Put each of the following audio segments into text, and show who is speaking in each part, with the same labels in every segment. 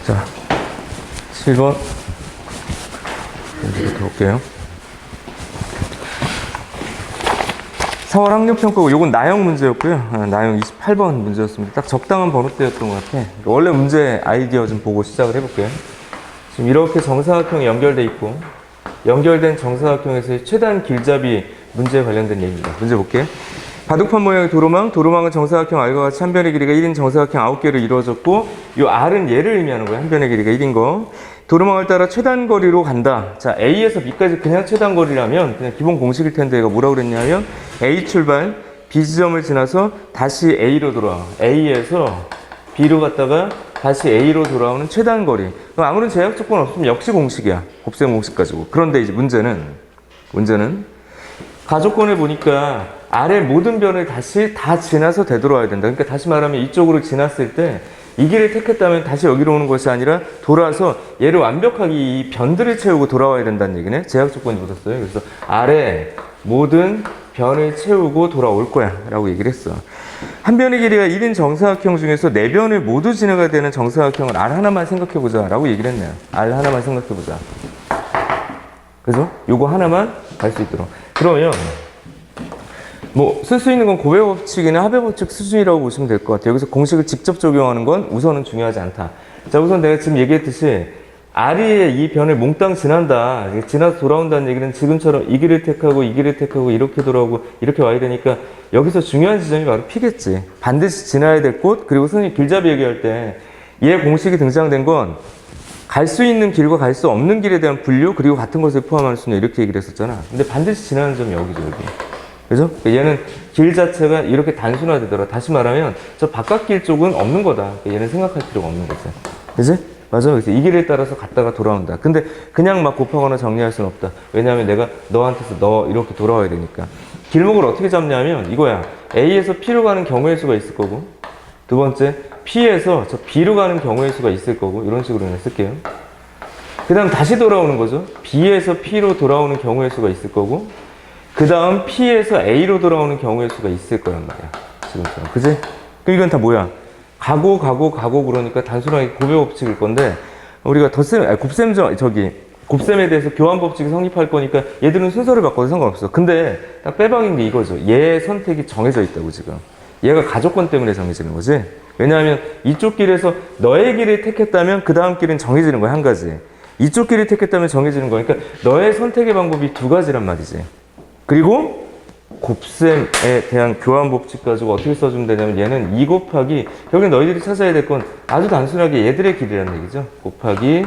Speaker 1: 자, 7번 문제부터 볼게요. 4월 학력평가고 요건 나형 문제였고요. 나형 28번 문제였습니다. 딱 적당한 번호대였던 것 같아. 원래 문제 아이디어 좀 보고 시작을 해볼게요. 지금 이렇게 정사각형이 연결돼 있고 연결된 정사각형에서의 최단 길잡이 문제에 관련된 얘기입니다. 문제 볼게요. 바둑판 모양의 도로망, 도로망은 정사각형 R과 같이 한 변의 길이가 1인 정사각형 9개로 이루어졌고 이 R은 얘를 의미하는 거예요. 한 변의 길이가 1인 거. 도로망을 따라 최단 거리로 간다. 자, A에서 B까지 그냥 최단 거리라면 그냥 기본 공식일 텐데 얘가 뭐라고 그랬냐면 A 출발, B 지점을 지나서 다시 A로 돌아와. A에서 B로 갔다가 다시 A로 돌아오는 최단 거리. 그럼 아무런 제약 조건 없으면 역시 공식이야. 곱셈 공식 가지고. 그런데 이제 문제는 가조건을 보니까 아래 모든 변을 다시 다 지나서 되돌아와야 된다. 그러니까 다시 말하면 이쪽으로 지났을 때 이 길을 택했다면 다시 여기로 오는 것이 아니라 돌아서 얘를 완벽하게 이 변들을 채우고 돌아와야 된다는 얘기네. 제약 조건이 붙었어요. 그래서 아래 모든 변을 채우고 돌아올 거야 라고 얘기를 했어. 한 변의 길이가 1인 정사각형 중에서 4변을 모두 지나가야 되는 정사각형을 R 하나만 생각해보자 라고 얘기를 했네요. R 하나만 생각해보자. 그죠? 요거 하나만 갈 수 있도록. 그러면 뭐 쓸 수 있는 건 고배 법칙이나 합의 법칙 수준이라고 보시면 될 것 같아요. 여기서 공식을 직접 적용하는 건 우선은 중요하지 않다. 자, 우선 내가 지금 얘기했듯이 R이 이 변을 몽땅 지난다. 지나서 돌아온다는 얘기는 지금처럼 이 길을 택하고 이 길을 택하고 이렇게 돌아오고 이렇게 와야 되니까 여기서 중요한 지점이 바로 P겠지. 반드시 지나야 될 곳. 그리고 선생님 길잡이 얘기할 때 얘 공식이 등장된 건 갈 수 있는 길과 갈 수 없는 길에 대한 분류 그리고 같은 것을 포함할 수 있는 이렇게 얘기를 했었잖아. 근데 반드시 지나는 점이 여기죠, 여기. 그죠? 얘는 길 자체가 이렇게 단순화되더라. 다시 말하면 저 바깥길 쪽은 없는 거다. 얘는 생각할 필요가 없는 거죠. 그지? 맞아. 그래서 이 길에 따라서 갔다가 돌아온다. 근데 그냥 막 곱하거나 정리할 수는 없다. 왜냐하면 내가 너한테서 너 이렇게 돌아와야 되니까. 길목을 어떻게 잡냐면 이거야. A에서 P로 가는 경우의 수가 있을 거고, 두 번째 P에서 저 B로 가는 경우의 수가 있을 거고, 이런 식으로 그냥 쓸게요. 그 다음 다시 돌아오는 거죠. B에서 P로 돌아오는 경우의 수가 있을 거고, 그 다음 P에서 A로 돌아오는 경우의 수가 있을 거란 말이야. 지금처럼. 그지? 그럼 이건 다 뭐야? 가고 그러니까 단순하게 고배 법칙일 건데, 우리가 곱셈에 대해서 교환 법칙이 성립할 거니까 얘들은 순서를 바꿔도 상관없어. 근데 딱 빼박인 게 이거죠. 얘의 선택이 정해져 있다고 지금. 얘가 가조건 때문에 정해지는 거지. 왜냐하면 이쪽 길에서 너의 길을 택했다면 그 다음 길은 정해지는 거야, 한 가지. 이쪽 길을 택했다면 정해지는 거니까 너의 선택의 방법이 두 가지란 말이지. 그리고 곱셈에 대한 교환 법칙 가지고 어떻게 써주면 되냐면 얘는 2 곱하기 결국엔 너희들이 찾아야 될 건 아주 단순하게 얘들의 길이라는 얘기죠. 곱하기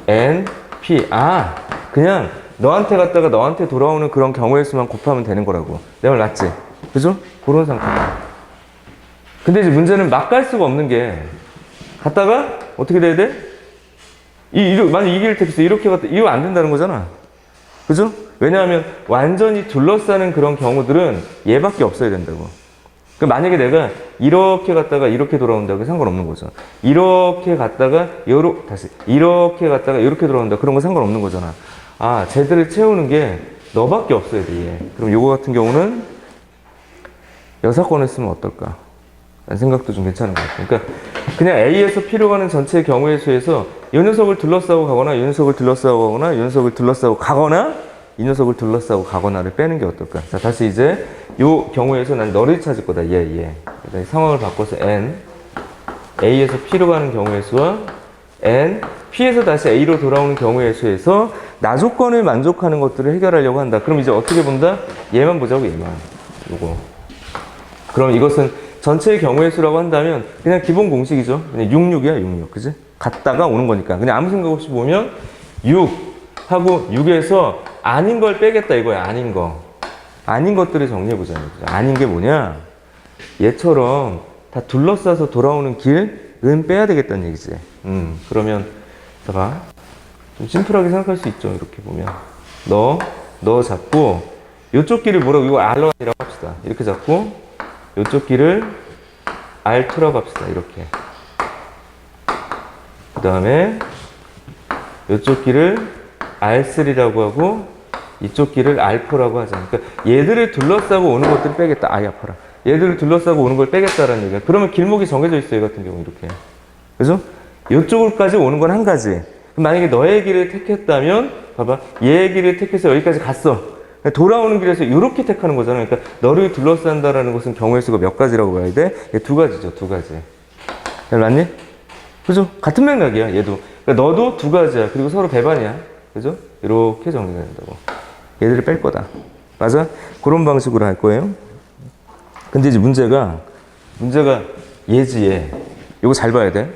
Speaker 1: n p 그냥 너한테 갔다가 너한테 돌아오는 그런 경우의 수만 곱하면 되는 거라고. 내 말 맞지? 그죠? 그런 상태. 근데 이제 문제는 막 갈 수가 없는 게 갔다가 어떻게 돼야 돼? 만약 이 길을 택했어. 이렇게 갔다 이거 안 된다는 거잖아. 그죠? 왜냐하면 완전히 둘러싸는 그런 경우들은 얘밖에 없어야 된다고. 그러니까 만약에 내가 이렇게 갔다가 이렇게 돌아온다고 상관없는 거죠. 이렇게 갔다가 이렇게 갔다가 이렇게 돌아온다. 그런 거 상관없는 거잖아. 아, 쟤들을 채우는 게 너밖에 없어야 돼. 얘. 그럼 요거 같은 경우는 여사건을 쓰면 어떨까? 라는 생각도 좀 괜찮은 것 같아요. 그러니까 그냥 A에서 P로 가는 전체의 경우의 수에서 이 녀석을 둘러싸고 가거나 이 녀석을 둘러싸고 가거나 이 녀석을 둘러싸고 가거나 이 녀석을 둘러싸고 가거나를 빼는 게 어떨까? 자, 다시 이제 요 경우에서 난 너를 찾을 거다. 얘. 상황을 바꿔서 N A에서 P로 가는 경우의 수와 N P에서 다시 A로 돌아오는 경우의 수에서 나 조건을 만족하는 것들을 해결하려고 한다. 그럼 이제 어떻게 본다? 얘만 보자고, 얘만. 요거. 그럼 이것은 전체의 경우의 수라고 한다면 그냥 기본 공식이죠. 그냥 66이야, 66. 그지? 갔다가 오는 거니까. 그냥 아무 생각 없이 보면 6 하고 6에서 아닌 걸 빼겠다 이거야. 아닌 거. 아닌 것들을 정리해보자는 거죠. 아닌 게 뭐냐? 얘처럼 다 둘러싸서 돌아오는 길은 빼야 되겠다는 얘기지. 그러면 봐. 좀 심플하게 생각할 수 있죠. 이렇게 보면. 너 잡고 이쪽 길을 뭐라고 이거 R1이라고 합시다. 이렇게 잡고 이쪽 길을 R2라고 합시다. 이렇게. 그 다음에 이쪽 길을 R3라고 하고 이쪽 길을 R4라고 하자. 그러니까 얘들을 둘러싸고 오는 것들을 빼겠다. 아이 아파라. 얘들을 둘러싸고 오는 걸 빼겠다라는 얘기야. 그러면 길목이 정해져 있어요. 이 같은 경우 이렇게. 그죠? 이쪽까지 오는 건 한 가지. 만약에 너의 길을 택했다면, 봐봐. 얘의 길을 택해서 여기까지 갔어. 돌아오는 길에서 이렇게 택하는 거잖아. 그러니까 너를 둘러싼다라는 것은 경우의 수가 몇 가지라고 봐야 돼? 두 가지죠, 두 가지. 잘 맞니? 그죠? 같은 맥락이야, 얘도. 그러니까 너도 두 가지야. 그리고 서로 배반이야. 그죠? 이렇게 정리가 된다고. 얘들을 뺄 거다. 맞아? 그런 방식으로 할 거예요. 근데 이제 문제가 얘지, 얘. 이거 잘 봐야 돼.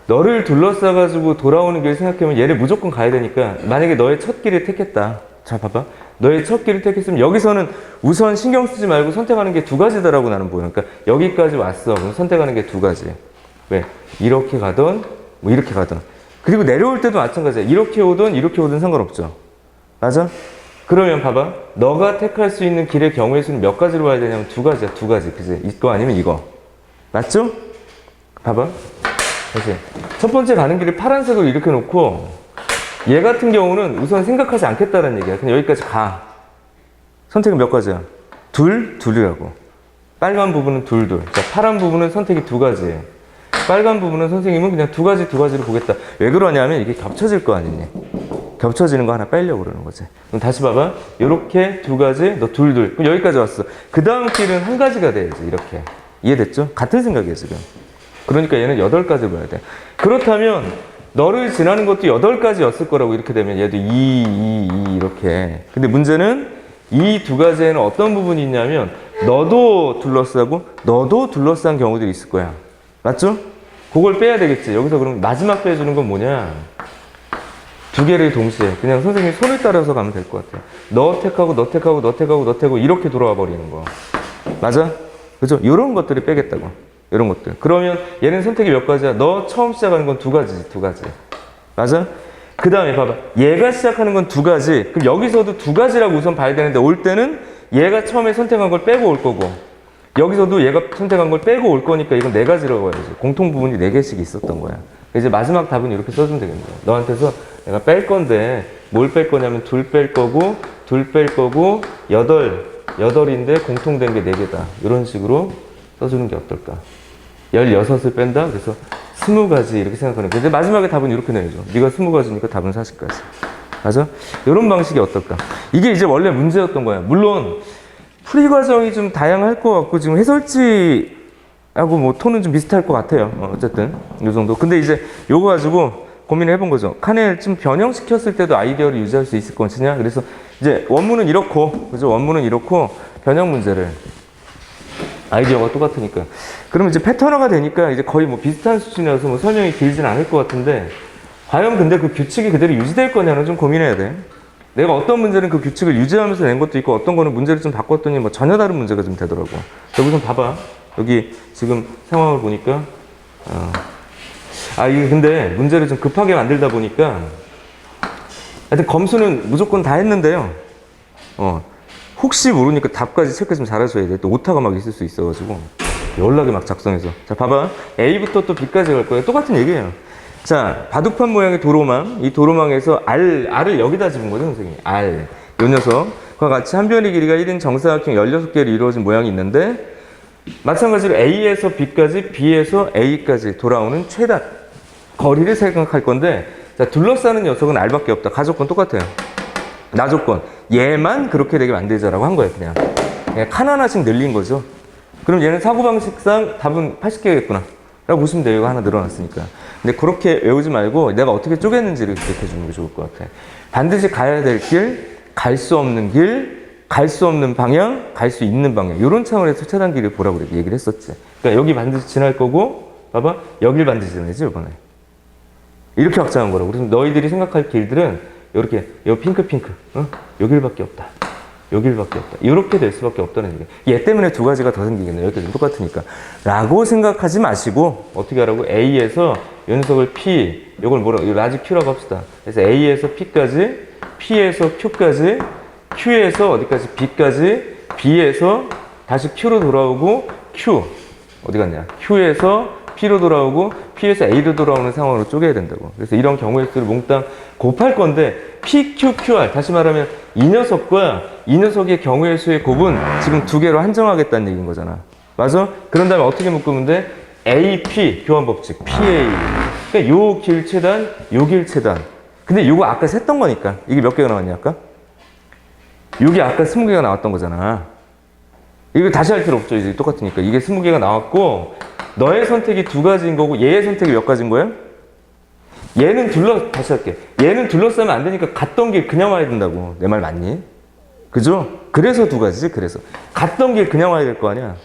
Speaker 1: 너를 둘러싸가지고 돌아오는 길 생각해보면 얘를 무조건 가야 되니까 만약에 너의 첫 길을 택했다. 자, 봐봐. 너의 첫 길을 택했으면 여기서는 우선 신경 쓰지 말고 선택하는 게 두 가지다라고 나는 보여. 그러니까 여기까지 왔어. 그럼 선택하는 게 두 가지. 왜? 이렇게 가든 뭐 이렇게 가든. 그리고 내려올 때도 마찬가지야. 이렇게 오든 상관없죠. 맞아? 그러면 봐봐. 너가 택할 수 있는 길의 경우의 수는 몇 가지로 봐야 되냐면 두 가지야. 두 가지. 그치? 이거 아니면 이거. 맞죠? 봐봐. 다시. 첫 번째 가는 길을 파란색으로 이렇게 놓고 얘 같은 경우는 우선 생각하지 않겠다는 얘기야. 그냥 여기까지 가. 선택은 몇 가지야? 둘이라고. 빨간 부분은 둘. 자, 파란 부분은 선택이 두 가지예요. 빨간 부분은 선생님은 그냥 두 가지로 보겠다. 왜 그러냐면 이게 겹쳐질 거 아니니? 겹쳐지는 거 하나 빼려고 그러는 거지. 그럼 다시 봐봐. 요렇게 두 가지, 너 둘. 그럼 여기까지 왔어. 그 다음 길은 한 가지가 돼야지. 이렇게. 이해됐죠? 같은 생각이에요, 지금. 그러니까 얘는 8가지 봐야 돼. 그렇다면 너를 지나는 것도 8가지였을 거라고 이렇게 되면 얘도 2 이렇게. 근데 문제는 이 두 가지에는 어떤 부분이 있냐면 너도 둘러싸고 너도 둘러싼 경우들이 있을 거야. 맞죠? 그걸 빼야 되겠지. 여기서 그럼 마지막 빼주는 건 뭐냐? 두 개를 동시에 그냥 선생님 손을 따라서 가면 될 것 같아요. 너 택하고 너 택하고 너 택하고 너 택하고 이렇게 돌아와 버리는 거. 맞아? 그죠? 이런 것들을 빼겠다고. 이런 것들. 그러면 얘는 선택이 몇 가지야? 너 처음 시작하는 건 두 가지지, 두 가지. 맞아? 그 다음에 봐봐. 얘가 시작하는 건 두 가지. 그럼 여기서도 두 가지라고 우선 봐야 되는데 올 때는 얘가 처음에 선택한 걸 빼고 올 거고 여기서도 얘가 선택한 걸 빼고 올 거니까 이건 네 가지라고 봐야지. 공통 부분이 4개씩 있었던 거야. 이제 마지막 답은 이렇게 써주면 되겠네. 너한테서 내가 뺄 건데 뭘 뺄 거냐면 둘 뺄 거고 여덟인데 공통된 게 4개다. 이런 식으로 써주는 게 어떨까? 16을 뺀다? 그래서 20가지 이렇게 생각하는 거야. 근데 마지막에 답은 이렇게 내줘. 네가 20가지니까 답은 40가지. 맞아? 이런 방식이 어떨까? 이게 이제 원래 문제였던 거야. 물론 풀이 과정이 좀 다양할 것 같고 지금 해설지하고 뭐 톤은 좀 비슷할 것 같아요. 어쨌든 이 정도. 근데 이제 요거 가지고 고민을 해본 거죠. 칸을 좀 변형시켰을 때도 아이디어를 유지할 수 있을 것이냐. 그래서 이제 원문은 이렇고, 그죠? 원문은 이렇고 변형 문제를 아이디어가 똑같으니까. 그러면 이제 패턴화가 되니까 이제 거의 뭐 비슷한 수준이라서 뭐 설명이 길진 않을 것 같은데, 과연 근데 그 규칙이 그대로 유지될 거냐는 좀 고민해야 돼. 내가 어떤 문제는 그 규칙을 유지하면서 낸 것도 있고, 어떤 거는 문제를 좀 바꿨더니 뭐 전혀 다른 문제가 좀 되더라고. 여기 좀 봐봐. 여기 지금 상황을 보니까, 이게 근데 문제를 좀 급하게 만들다 보니까, 하여튼 검수는 무조건 다 했는데요. 혹시 모르니까 답까지 체크 좀 잘하셔야 돼. 또 오타가 막 있을 수 있어가지고. 연락이 막 작성해서. 자, 봐봐. A부터 또 B까지 갈 거예요. 똑같은 얘기예요. 자, 바둑판 모양의 도로망. 이 도로망에서 R을 여기다 집은 거죠, 선생님. R. 요 녀석과 같이 한 변의 길이가 1인 정사각형 16개로 이루어진 모양이 있는데, 마찬가지로 A에서 B까지, B에서 A까지 돌아오는 최단 거리를 생각할 건데, 자, 둘러싸는 녀석은 R밖에 없다. 가조건 똑같아요. 나조건. 얘만 그렇게 되게 만들자라고 한 거예요, 그냥. 칸 하나씩 늘린 거죠. 그럼 얘는 사고방식상 답은 80개겠구나. 라고 보시면 돼요. 이거 하나 늘어났으니까. 근데 그렇게 외우지 말고 내가 어떻게 쪼갰는지를 기억해 주는 게 좋을 것 같아. 반드시 가야 될 길, 갈 수 없는 길, 갈 수 없는 방향, 갈 수 있는 방향. 이런 차원에서 차단 길을 보라고 이렇게 얘기를 했었지. 그러니까 여기 반드시 지날 거고, 봐봐. 여길 반드시 지나야지, 이번에. 이렇게 확장한 거라고. 그래서 너희들이 생각할 길들은 이렇게, 요 핑크, 요 길밖에 없다. 요 길밖에 없다. 이렇게 될 수밖에 없다는 얘기예요. 얘 때문에 두 가지가 더 생기겠네. 여기까지 똑같으니까. 라고 생각하지 마시고, 어떻게 하라고? A에서 요 녀석을 P, 요걸 뭐라고? 라지 Q라고 합시다. 그래서 A에서 P까지, P에서 Q까지, Q에서 어디까지? B까지, B에서 다시 Q로 돌아오고, Q. 어디 갔냐? Q에서 P로 돌아오고 P에서 A로 돌아오는 상황으로 쪼개야 된다고. 그래서 이런 경우의 수를 몽땅 곱할 건데 P, Q, QR 다시 말하면 이 녀석과 이 녀석의 경우의 수의 곱은 지금 두 개로 한정하겠다는 얘기인 거잖아. 맞아? 그런 다음에 어떻게 묶으면 돼? A, P 교환법칙 PA 그러니까 요 길 최단, 요 길 최단. 근데 요거 아까 셌던 거니까. 이게 몇 개가 나왔냐, 아까? 요게 아까 20개가 나왔던 거잖아. 이거 다시 할 필요 없죠. 이제 똑같으니까. 이게 20개가 나왔고, 너의 선택이 두 가지인 거고, 얘의 선택이 몇 가지인 거예요? 얘는 다시 할게. 얘는 둘러싸면 안 되니까 갔던 길 그냥 와야 된다고. 내 말 맞니? 그죠? 그래서 두 가지지, 그래서. 갔던 길 그냥 와야 될 거 아니야.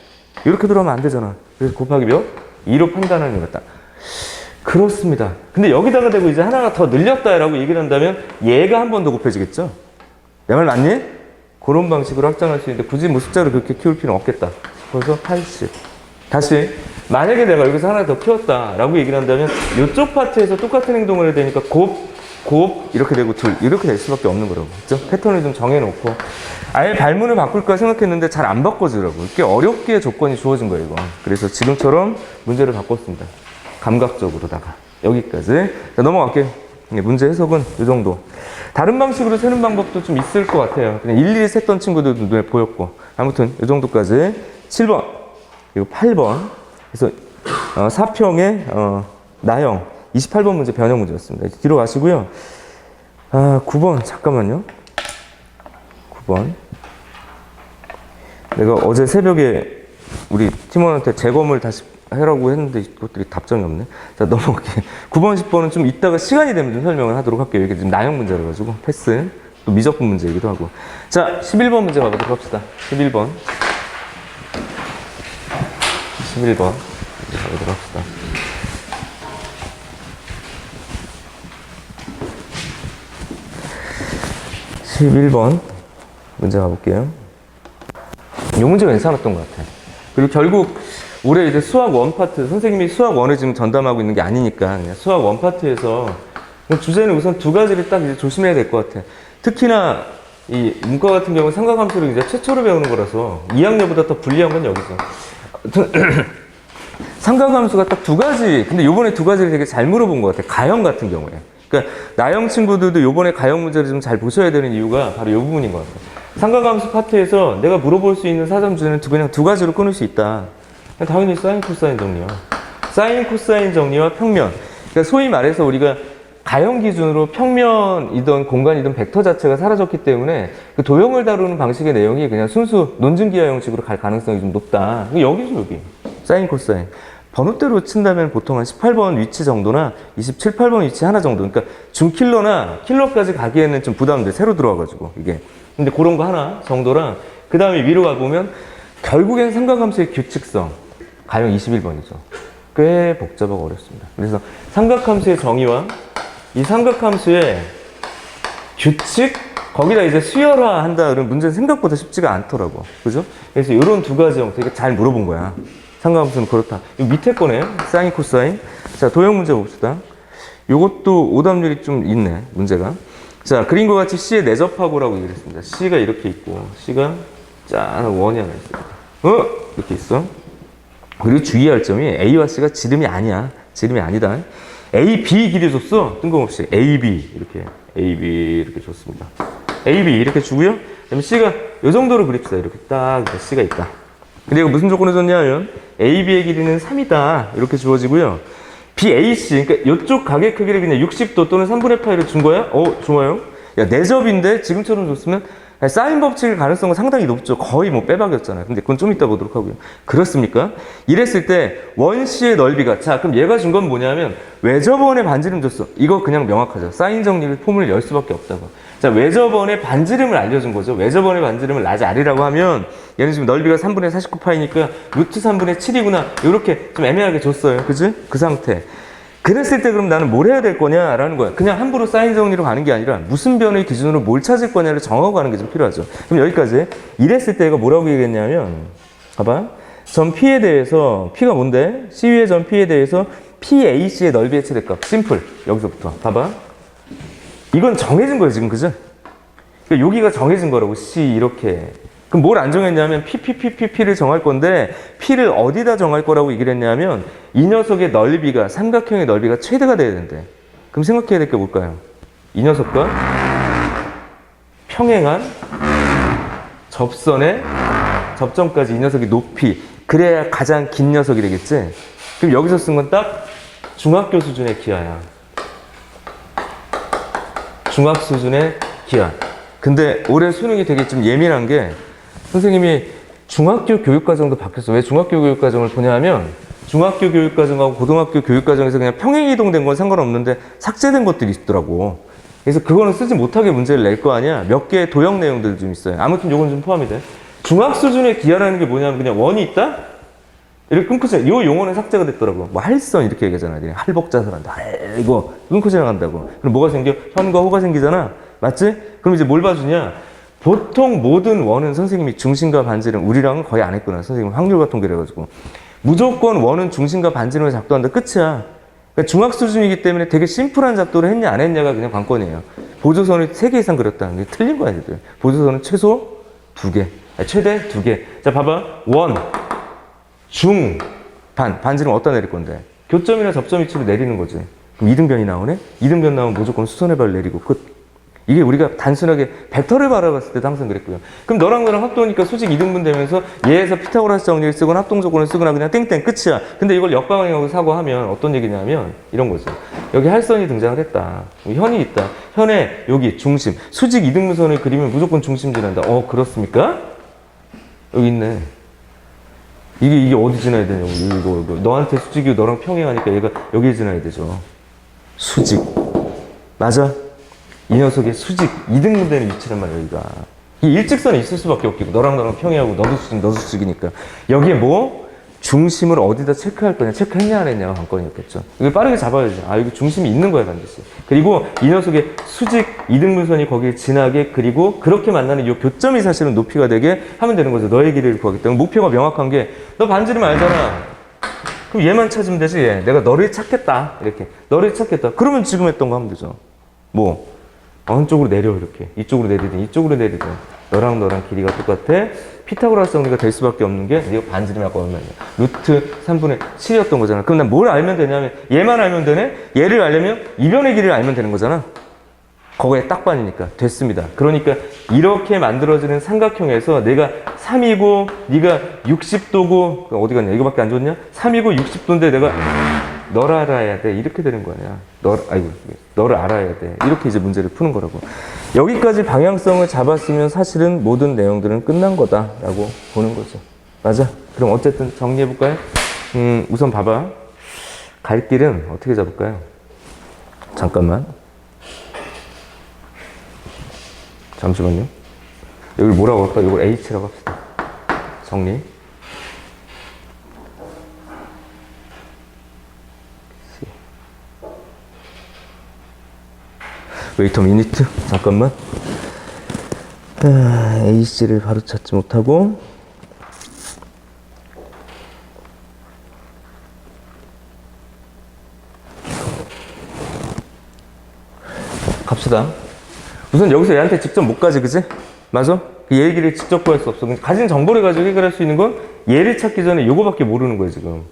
Speaker 1: 이렇게 들어가면 안 되잖아. 그래서 곱하기 몇? 2로 판단하는 거다. 그렇습니다. 근데 여기다가 대고 이제 하나가 더 늘렸다라고 얘기를 한다면 얘가 한 번 더 곱해지겠죠? 내 말 맞니? 그런 방식으로 확장할 수 있는데 굳이 뭐 숫자를 그렇게 키울 필요는 없겠다. 그래서 80. 다시 만약에 내가 여기서 하나 더 키웠다라고 얘기를 한다면 이쪽 파트에서 똑같은 행동을 해야 되니까 곱 이렇게 되고 둘 이렇게 될 수밖에 없는 거라고. 그렇죠? 패턴을 좀 정해놓고 아예 발문을 바꿀까 생각했는데 잘 안 바꿔지더라고. 이게 어렵게 조건이 주어진 거예요, 이거. 그래서 지금처럼 문제를 바꿨습니다. 감각적으로다가 여기까지. 자, 넘어갈게요. 문제 해석은 이 정도. 다른 방식으로 세는 방법도 좀 있을 것 같아요. 그냥 일일이 셌던 친구들도 눈에 보였고. 아무튼 이 정도까지. 7번 그리고 8번. 그래서 4평의 나형 28번 문제 변형 문제였습니다. 뒤로 가시고요. 9번 잠깐만요. 9번 내가 어제 새벽에 우리 팀원한테 재검을 다시 해라고 했는데 이것들이 답장이 없네. 자, 넘어갈게요. 9번, 10번은 좀 이따가 시간이 되면 좀 설명을 하도록 할게요. 이게 지금 나형 문제라 가지고 패스. 또 미적분 문제이기도 하고. 자, 11번 문제 가보도록 합시다. 11번. 11번 가보도록 합시다. 문제 가볼게요. 이 문제가 괜찮았던 것 같아요. 그리고 결국 올해 이제 수학 원파트, 선생님이 수학 원을 지금 전담하고 있는 게 아니니까 그냥 수학 원파트에서 주제는 우선 두 가지를 딱 이제 조심해야 될 것 같아. 특히나 이 문과 같은 경우는 삼각함수를 이제 최초로 배우는 거라서 2학년보다 더 불리한 건 여기죠. 삼각함수가 딱 두 가지, 근데 요번에 두 가지를 되게 잘 물어본 것 같아. 가형 같은 경우에. 그러니까 나형 친구들도 요번에 가형 문제를 좀 잘 보셔야 되는 이유가 바로 이 부분인 것 같아요. 삼각함수 파트에서 내가 물어볼 수 있는 사전 주제는 그냥 두 가지로 끊을 수 있다. 당연히 사인, 코사인 정리와 사인, 코사인 정리와 평면. 그러니까 소위 말해서 우리가 가형 기준으로 평면이든 공간이든 벡터 자체가 사라졌기 때문에 그 도형을 다루는 방식의 내용이 그냥 순수 논증기하 형식으로 갈 가능성이 좀 높다. 여기죠, 여기. 사인, 코사인. 번호대로 친다면 보통 한 18번 위치 정도나 27, 8번 위치 하나 정도. 그러니까 중킬러나 킬러까지 가기에는 좀 부담돼. 새로 들어와가지고, 이게. 근데 그런 거 하나 정도랑, 그 다음에 위로 가보면, 결국엔 삼각함수의 규칙성. 가형 21번이죠. 꽤 복잡하고 어렵습니다. 그래서 삼각함수의 정의와 이 삼각함수의 규칙, 거기다 이제 수열화 한다 그러면 문제는 생각보다 쉽지가 않더라고. 그죠? 그래서 이런 두 가지 형태 되게 잘 물어본 거야. 삼각함수는 그렇다. 이 밑에 거네요. 사인, 코사인. 자, 도형 문제 봅시다. 요것도 오답률이 좀 있네, 문제가. 자, 그림과 같이 C에 내접하고라고 얘기를 했습니다. C가 이렇게 있고, C가 짠, 원이 하나 있습니다. 이렇게 있어. 그리고 주의할 점이 A와 C가 지름이 아니야. 지름이 아니다. A, B 길이 줬어. 뜬금없이. A, B. 이렇게. A, B. 이렇게 줬습니다. A, B. 이렇게 주고요. 그다음에 C가 요 정도로 그립시다. 이렇게 딱 C가 있다. 근데 이거 무슨 조건을 줬냐면 A, B의 길이는 3이다. 이렇게 주어지고요. B, A, C. 그러니까 이쪽 가계 크기를 그냥 60도 또는 3분의 파이로 준 거야? 좋아요. 야, 내접인데 지금처럼 줬으면 사인 법칙일 가능성은 상당히 높죠. 거의 뭐 빼박이었잖아요. 근데 그건 좀 이따 보도록 하고요. 그렇습니까? 이랬을 때 원C의 넓이가, 자, 그럼 얘가 준 건 뭐냐면 외접원의 반지름 줬어. 이거 그냥 명확하죠. 사인 정리를 포문을 열 수밖에 없다고. 자, 외접원의 반지름을 알려준 거죠. 외접원의 반지름을 라지 R이라고 하면 얘는 지금 넓이가 3분의 49파이니까 루트 3분의 7이구나. 이렇게 좀 애매하게 줬어요. 그지? 그 상태. 그랬을 때 그럼 나는 뭘 해야 될 거냐라는 거야. 그냥 함부로 사인 정리로 가는 게 아니라 무슨 변의 기준으로 뭘 찾을 거냐를 정하고 가는 게 좀 필요하죠. 그럼 여기까지. 이랬을 때 이거 뭐라고 얘기했냐면, 봐봐. 점 P에 대해서, P가 뭔데? C 위의 점 P에 대해서 PAC의 넓이의 최대값. 심플. 여기서부터. 봐봐. 이건 정해진 거예요, 지금. 그죠? 그러니까 여기가 정해진 거라고. C 이렇게. 그럼 뭘 안 정했냐면 P를 정할 건데 P를 어디다 정할 거라고 얘기를 했냐면 이 녀석의 넓이가, 삼각형의 넓이가 최대가 돼야 된대. 그럼 생각해야 될 게 뭘까요? 이 녀석과 평행한 접선의 접점까지 이 녀석의 높이. 그래야 가장 긴 녀석이 되겠지? 그럼 여기서 쓴 건 딱 중학교 수준의 기하야. 중학 수준의 기하. 근데 올해 수능이 되게 좀 예민한 게 선생님이 중학교 교육과정도 바뀌었어. 왜 중학교 교육과정을 보냐면 중학교 교육과정하고 고등학교 교육과정에서 그냥 평행이동된 건 상관없는데 삭제된 것들이 있더라고. 그래서 그거는 쓰지 못하게 문제를 낼 거 아니야. 몇 개의 도형 내용들 좀 있어요. 아무튼 요건 좀 포함이 돼. 중학 수준의 기하라는 게 뭐냐면 그냥 원이 있다? 이렇게 끊고 지나. 요 용어는 삭제가 됐더라고. 뭐 할선 이렇게 얘기하잖아. 할복자설한다. 이거 끊고 지나간다고. 그럼 뭐가 생겨? 현과 호가 생기잖아. 맞지? 그럼 이제 뭘 봐주냐? 보통 모든 원은 선생님이 중심과 반지름, 우리랑은 거의 안 했구나. 선생님 확률과 통계를 해가지고. 무조건 원은 중심과 반지름을 작도한다. 끝이야. 그러니까 중학 수준이기 때문에 되게 심플한 작도를 했냐 안 했냐가 그냥 관건이에요. 보조선을 3개 이상 그렸다. 이게 틀린 거야, 얘들. 보조선은 최소 2개. 최대 2개. 자, 봐봐. 원, 중, 반. 반지름 어디다 내릴 건데? 교점이나 접점 위치로 내리는 거지. 그럼 이등변이 나오네? 이등변 나오면 무조건 수선의 발 내리고 끝. 이게 우리가 단순하게 벡터를 바라봤을 때도 항상 그랬고요. 그럼 너랑 나랑 합동이니까 수직 2등분 되면서 얘에서 피타고라스 정리를 쓰거나 합동조건을 쓰거나 그냥 땡땡 끝이야. 근데 이걸 역방향으로 사고하면 어떤 얘기냐면 이런 거죠. 여기 할선이 등장을 했다. 현이 있다. 현에 여기 중심. 수직 2등분선을 그리면 무조건 중심 지난다. 그렇습니까? 여기 있네. 이게 어디 지나야 되냐고. 이거. 너한테 수직이고 너랑 평행하니까 얘가 여기에 지나야 되죠. 수직. 맞아? 이 녀석의 수직, 2등분 되는 위치란 말이야, 여기가. 이 일직선이 있을 수밖에 없겠고, 너랑 나랑 평행하고, 너도 수직, 너도 수직이니까. 여기에 뭐? 중심을 어디다 체크할 거냐, 체크했냐, 안 했냐가 관건이었겠죠. 이거 빠르게 잡아야지. 여기 중심이 있는 거야, 반드시. 그리고 이 녀석의 수직, 2등분선이 거기에 지나게, 그리고 그렇게 만나는 이 교점이 사실은 높이가 되게 하면 되는 거죠. 너의 길이를 구하기 때문에. 목표가 명확한 게, 너 반지름 알잖아. 그럼 얘만 찾으면 되지, 얘. 내가 너를 찾겠다. 이렇게. 너를 찾겠다. 그러면 지금 했던 거 하면 되죠. 뭐? 어느 쪽으로 내려 이렇게 이쪽으로 내리든 이쪽으로 내리든 너랑 길이가 똑같아. 피타고라스 정리가 될 수밖에 없는 게 이거 반지름이 아까 얼마냐 루트 3분의 7이었던 거잖아. 그럼 난 뭘 알면 되냐면 얘만 알면 되네. 얘를 알려면 이변의 길이를 알면 되는 거잖아. 거기에 딱 반이니까 됐습니다. 그러니까 이렇게 만들어지는 삼각형에서 내가 3이고 네가 60도고 어디 갔냐 이거밖에 안 줬냐. 3이고 60도인데 내가 너를 알아야 돼. 이렇게 되는 거냐. 너를 알아야 돼. 이렇게 이제 문제를 푸는 거라고. 여기까지 방향성을 잡았으면 사실은 모든 내용들은 끝난 거다라고 보는 거죠. 맞아? 그럼 어쨌든 정리해볼까요? 우선 봐봐. 갈 길은 어떻게 잡을까요? 잠깐만. 잠시만요. 여기 뭐라고 할까? 이걸 H라고 합시다. 정리. 웨이터 미니트 잠깐만. AC를 바로 찾지 못하고 갑시다. 우선 여기서 얘한테 직접 못 가지, 그지? 맞아? 그 얘 길을 직접 구할 수 없어. 가진 정보를 가지고 해결할 수 있는 건 얘를 찾기 전에 요거밖에 모르는 거야 지금.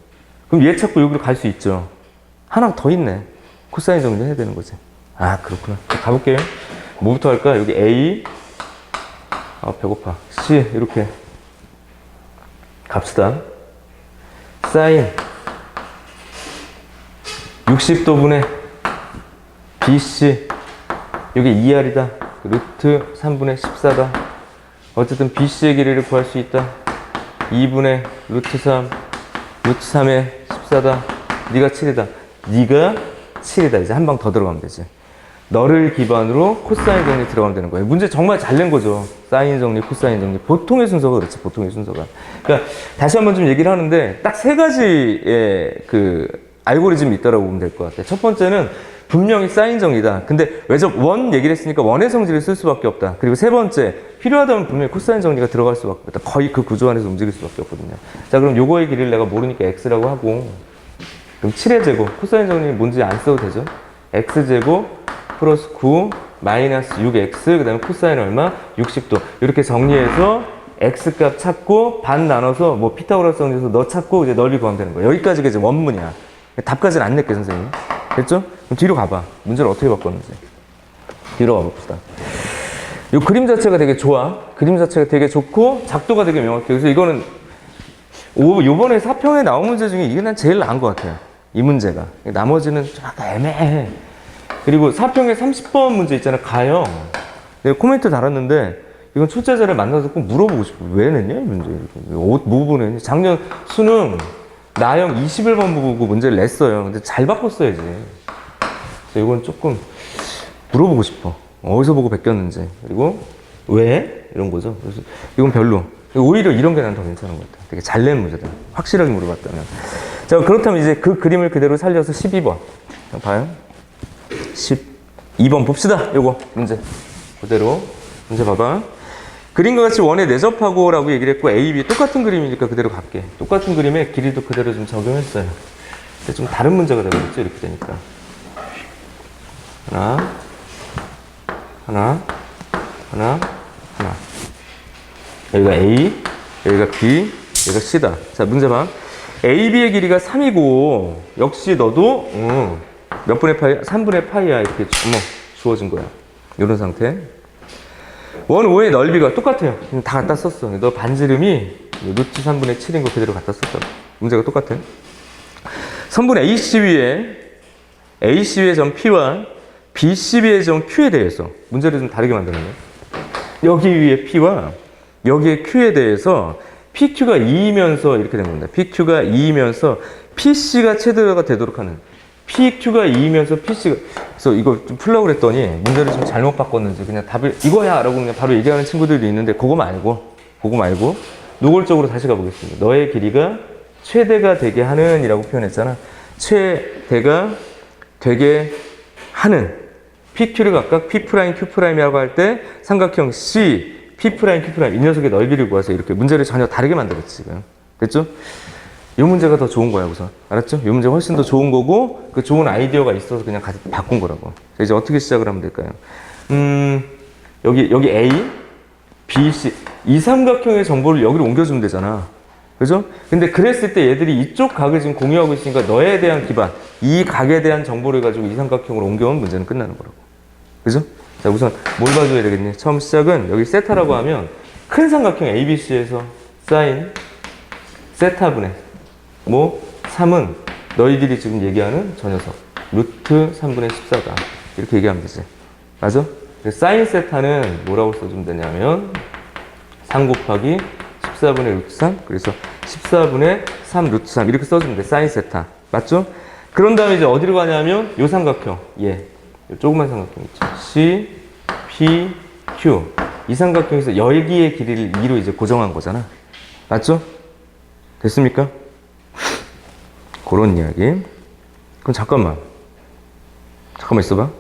Speaker 1: 그럼 얘 찾고 여기로 갈 수 있죠. 하나 더 있네. 코사인 정리 해야 되는 거지. 그렇구나. 가볼게요. 뭐부터 할까? 여기 A. 배고파. C. 이렇게. 갑시다. 사인. 60도분의 BC. 여기 2R이다. 루트 3분의 14다. 어쨌든 BC의 길이를 구할 수 있다. 2분의 루트 3. 루트 3의 14다. 네가 7이다. 네가 7이다. 이제 한 방 더 들어가면 되지. 너를 기반으로 코사인 정리 들어가면 되는 거예요. 문제 정말 잘 낸 거죠. 사인 정리, 코사인 정리. 보통의 순서가 그렇지, 보통의 순서가. 그러니까 다시 한번 좀 얘기를 하는데 딱 3가지의 그 알고리즘이 있다고 보면 될 것 같아요. 첫 번째는 분명히 사인 정리다. 근데 왜 원 얘기를 했으니까 원의 성질을 쓸 수밖에 없다. 그리고 세 번째, 필요하다면 분명히 코사인 정리가 들어갈 수밖에 없다. 거의 그 구조 안에서 움직일 수밖에 없거든요. 자, 그럼 요거의 길이를 내가 모르니까 x라고 하고, 그럼 7의 제곱, 코사인 정리는 뭔지 안 써도 되죠? x제곱 플러스 9 마이너스 6x 그 다음에 코사인 얼마? 60도. 이렇게 정리해서 x값 찾고 반 나눠서 뭐 피타고라스 정리해서 너 찾고 이제 넓이 구하면 되는 거야. 여기까지가 이제 원문이야. 답까지는 안 낼게 선생님. 됐죠? 그럼 뒤로 가봐. 문제를 어떻게 바꿨는지. 뒤로 가봅시다. 이 그림 자체가 되게 좋아. 그림 자체가 되게 좋고 작도가 되게 명확해. 그래서 이거는 요번에 4평에 나온 문제 중에 이게 난 제일 나은 것 같아요. 이 문제가. 나머지는 좀 약간 애매해. 그리고 4평에 30번 문제 있잖아. 가형. 내가 코멘트 달았는데 이건 출제자를 만나서 꼭 물어보고 싶어. 왜 냈냐 이 문제. 뭐 부분에 작년 수능 나형 21번 보고 문제를 냈어요. 근데 잘 바꿨어야지. 그래서 이건 조금 물어보고 싶어. 어디서 보고 베꼈는지. 그리고 왜? 이런 거죠. 그래서 이건 별로. 오히려 이런 게 난 더 괜찮은 것 같아. 되게 잘 낸 문제다. 확실하게 물어봤다면. 자, 그렇다면 이제 그 그림을 그대로 살려서 12번. 봐요. 12번 봅시다. 요거 문제. 그대로 문제 봐봐. 그림과 같이 원에 내접하고 라고 얘기를 했고 A, B 똑같은 그림이니까 그대로 갈게. 똑같은 그림에 길이도 그대로 좀 적용했어요. 근데 좀 다른 문제가 되겠죠. 이렇게 되니까. 하나, 하나, 하나, 하나. 여기가 A, 여기가 B, 여기가 C다. 자, 문제 봐. A, B의 길이가 3이고, 역시 너도, 몇 분의 파이? 3분의 파이야. 이렇게 주어진 거야. 이런 상태. 원 5의 넓이가 똑같아요. 다 갖다 썼어. 너 반지름이 루트 3분의 7인 거 그대로 갖다 썼다. 문제가 똑같아. 선분 AC 위의 점 P와 BCB의 점 Q에 대해서 문제를 좀 다르게 만드는 거예요. 여기 위에 P와 여기에 Q에 대해서 PQ가 2이면서 이렇게 된 겁니다. PQ가 2이면서 PC가 최대가 되도록 하는. PQ가 2이면서 PC가. 그래서 이거 좀 풀려고 그랬더니 문제를 좀 잘못 바꿨는지 그냥 답을 이거야! 라고 그냥 바로 얘기하는 친구들도 있는데 그거 말고 노골적으로 다시 가보겠습니다. 너의 길이가 최대가 되게 하는 이라고 표현했잖아. 최대가 되게 하는. PQ를 각각 P', Q'이라고 할 때 삼각형 C, P', Q', 이 녀석의 넓이를 구해서 이렇게 문제를 전혀 다르게 만들었지, 지금. 됐죠? 이 문제가 더 좋은 거야, 우선. 알았죠? 이 문제가 훨씬 더 좋은 거고, 그 좋은 아이디어가 있어서 그냥 같이 바꾼 거라고. 자, 이제 어떻게 시작을 하면 될까요? 여기 A, B, C. 이 삼각형의 정보를 여기로 옮겨주면 되잖아. 그죠? 근데 그랬을 때 얘들이 이쪽 각을 지금 공유하고 있으니까 너에 대한 기반, 이 각에 대한 정보를 가지고 이 삼각형으로 옮겨오면 문제는 끝나는 거라고. 그죠? 자, 우선 뭘 봐줘야 되겠니? 처음 시작은 여기 세타라고 하면 큰 삼각형 ABC에서 사인 세타분의 3은 너희들이 지금 얘기하는 저 녀석 루트 3분의 14다. 이렇게 얘기하면 되지. 맞아? 사인 세타는 뭐라고 써주면 되냐면 3 곱하기 14분의 루트 3. 그래서 14분의 3 루트 3 이렇게 써주면 돼. 사인 세타. 맞죠? 그런 다음에 이제 어디로 가냐면 요 삼각형. 예. 조그만 삼각형 있죠. C, P, Q. 이 삼각형에서 여기의 길이를 2로 이제 고정한 거잖아. 맞죠? 됐습니까? 그런 이야기. 그럼 잠깐만 있어봐.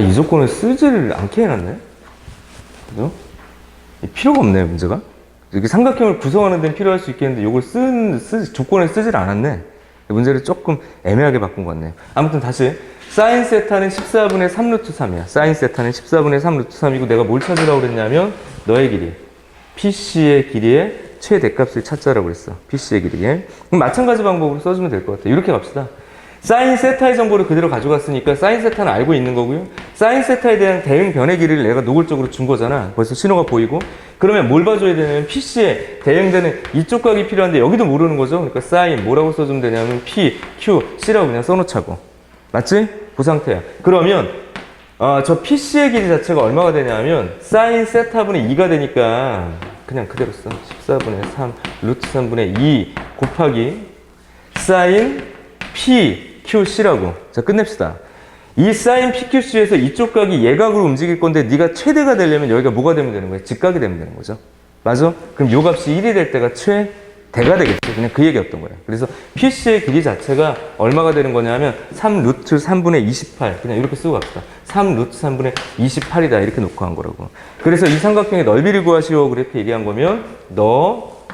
Speaker 1: 이 조건을 쓰지를 않게 해놨네. 그죠? 필요가 없네, 문제가. 이렇게 삼각형을 구성하는 데는 필요할 수 있겠는데, 이걸 조건을 쓰질 않았네. 문제를 조금 애매하게 바꾼 것 같네요. 아무튼 다시. 사인 세타는 14분의 3 루트 3이야. 사인 세타는 14분의 3 루트 3이고, 내가 뭘 찾으라고 그랬냐면, 너의 길이. PC의 길이의 최대값을 찾자라고 그랬어. PC의 길이에. 그럼 마찬가지 방법으로 써주면 될 것 같아. 이렇게 갑시다. 사인 세타의 정보를 그대로 가져갔으니까 사인 세타는 알고 있는 거고요. 사인 세타에 대한 대응 변의 길이를 내가 노골적으로 준 거잖아. 벌써 신호가 보이고. 그러면 뭘 봐줘야 되냐면 PC에 대응되는 이쪽 각이 필요한데 여기도 모르는 거죠. 그러니까 사인 뭐라고 써주면 되냐면 P, Q, C라고 그냥 써놓자고. 맞지? 그 상태야. 그러면 저 PC의 길이 자체가 얼마가 되냐면 사인 세타분의 2가 되니까 그냥 그대로 써. 14분의 3 루트 3분의 2 곱하기 사인 P, Q, C라고. 자, 끝냅시다. 이 사인 P, Q, C에서 이쪽 각이 예각으로 움직일 건데 네가 최대가 되려면 여기가 뭐가 되면 되는 거야? 직각이 되면 되는 거죠. 맞아? 그럼 요 값이 1이 될 때가 최대가 되겠지. 그냥 그 얘기였던 거야. 그래서 PC의 길이 자체가 얼마가 되는 거냐면 3 루트 3분의 28. 그냥 이렇게 쓰고 갑시다. 3 루트 3분의 28이다. 이렇게 놓고 한 거라고. 그래서 이 삼각형의 넓이를 구하시오. 그렇게 얘기한 거면 너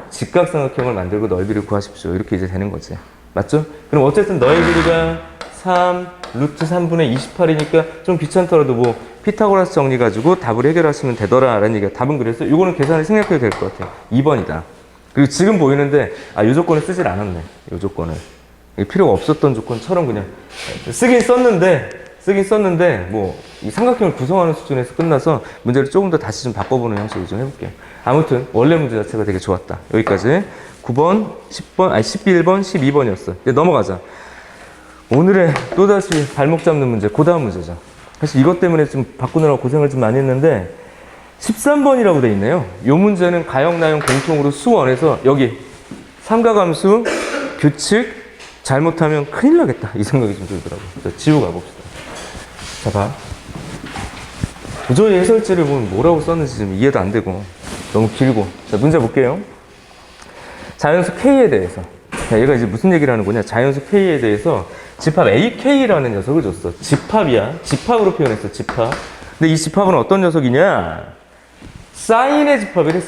Speaker 1: 직각삼각형을 만들고 넓이를 구하십시오. 이렇게 이제 되는 거지. 맞죠? 그럼 어쨌든 너의 길이가 3 루트 3분의 28이니까 좀 귀찮더라도 피타고라스 정리 가지고 답을 해결하시면 되더라 라는 얘기가 답은 그랬어요. 이거는 계산을 생략해도 될 것 같아요. 2번이다. 그리고 지금 보이는데 이 조건을 쓰질 않았네. 이 조건을. 필요가 없었던 조건처럼 그냥 쓰긴 썼는데 쓰긴 썼는데 뭐 이 삼각형을 구성하는 수준에서 끝나서 문제를 조금 더 다시 좀 바꿔보는 형식으로 좀 해볼게요. 아무튼 원래 문제 자체가 되게 좋았다. 여기까지 9번, 10번, 아니 11번, 12번이었어. 이제 넘어가자. 오늘의 또다시 발목 잡는 문제, 그 다음 문제죠. 사실 이것 때문에 좀 바꾸느라고 고생을 좀 많이 했는데 13번이라고 돼 있네요. 이 문제는 가형, 나형 공통으로 수원에서 여기 삼가함수, 규칙 잘못하면 큰일 나겠다 이 생각이 좀 들더라고요. 지우고 가봅시다. 자, 봐. 도저히 해설지를 보면 뭐라고 썼는지 좀 이해도 안 되고 너무 길고. 자, 문제 볼게요. 자연수 K에 대해서. 자, 얘가 이제 무슨 얘기를 하는 거냐. 자연수 K에 대해서 집합 AK라는 녀석을 줬어. 집합이야. 집합으로 표현했어. 집합. 근데 이 집합은 어떤 녀석이냐. 사인의 집합이래.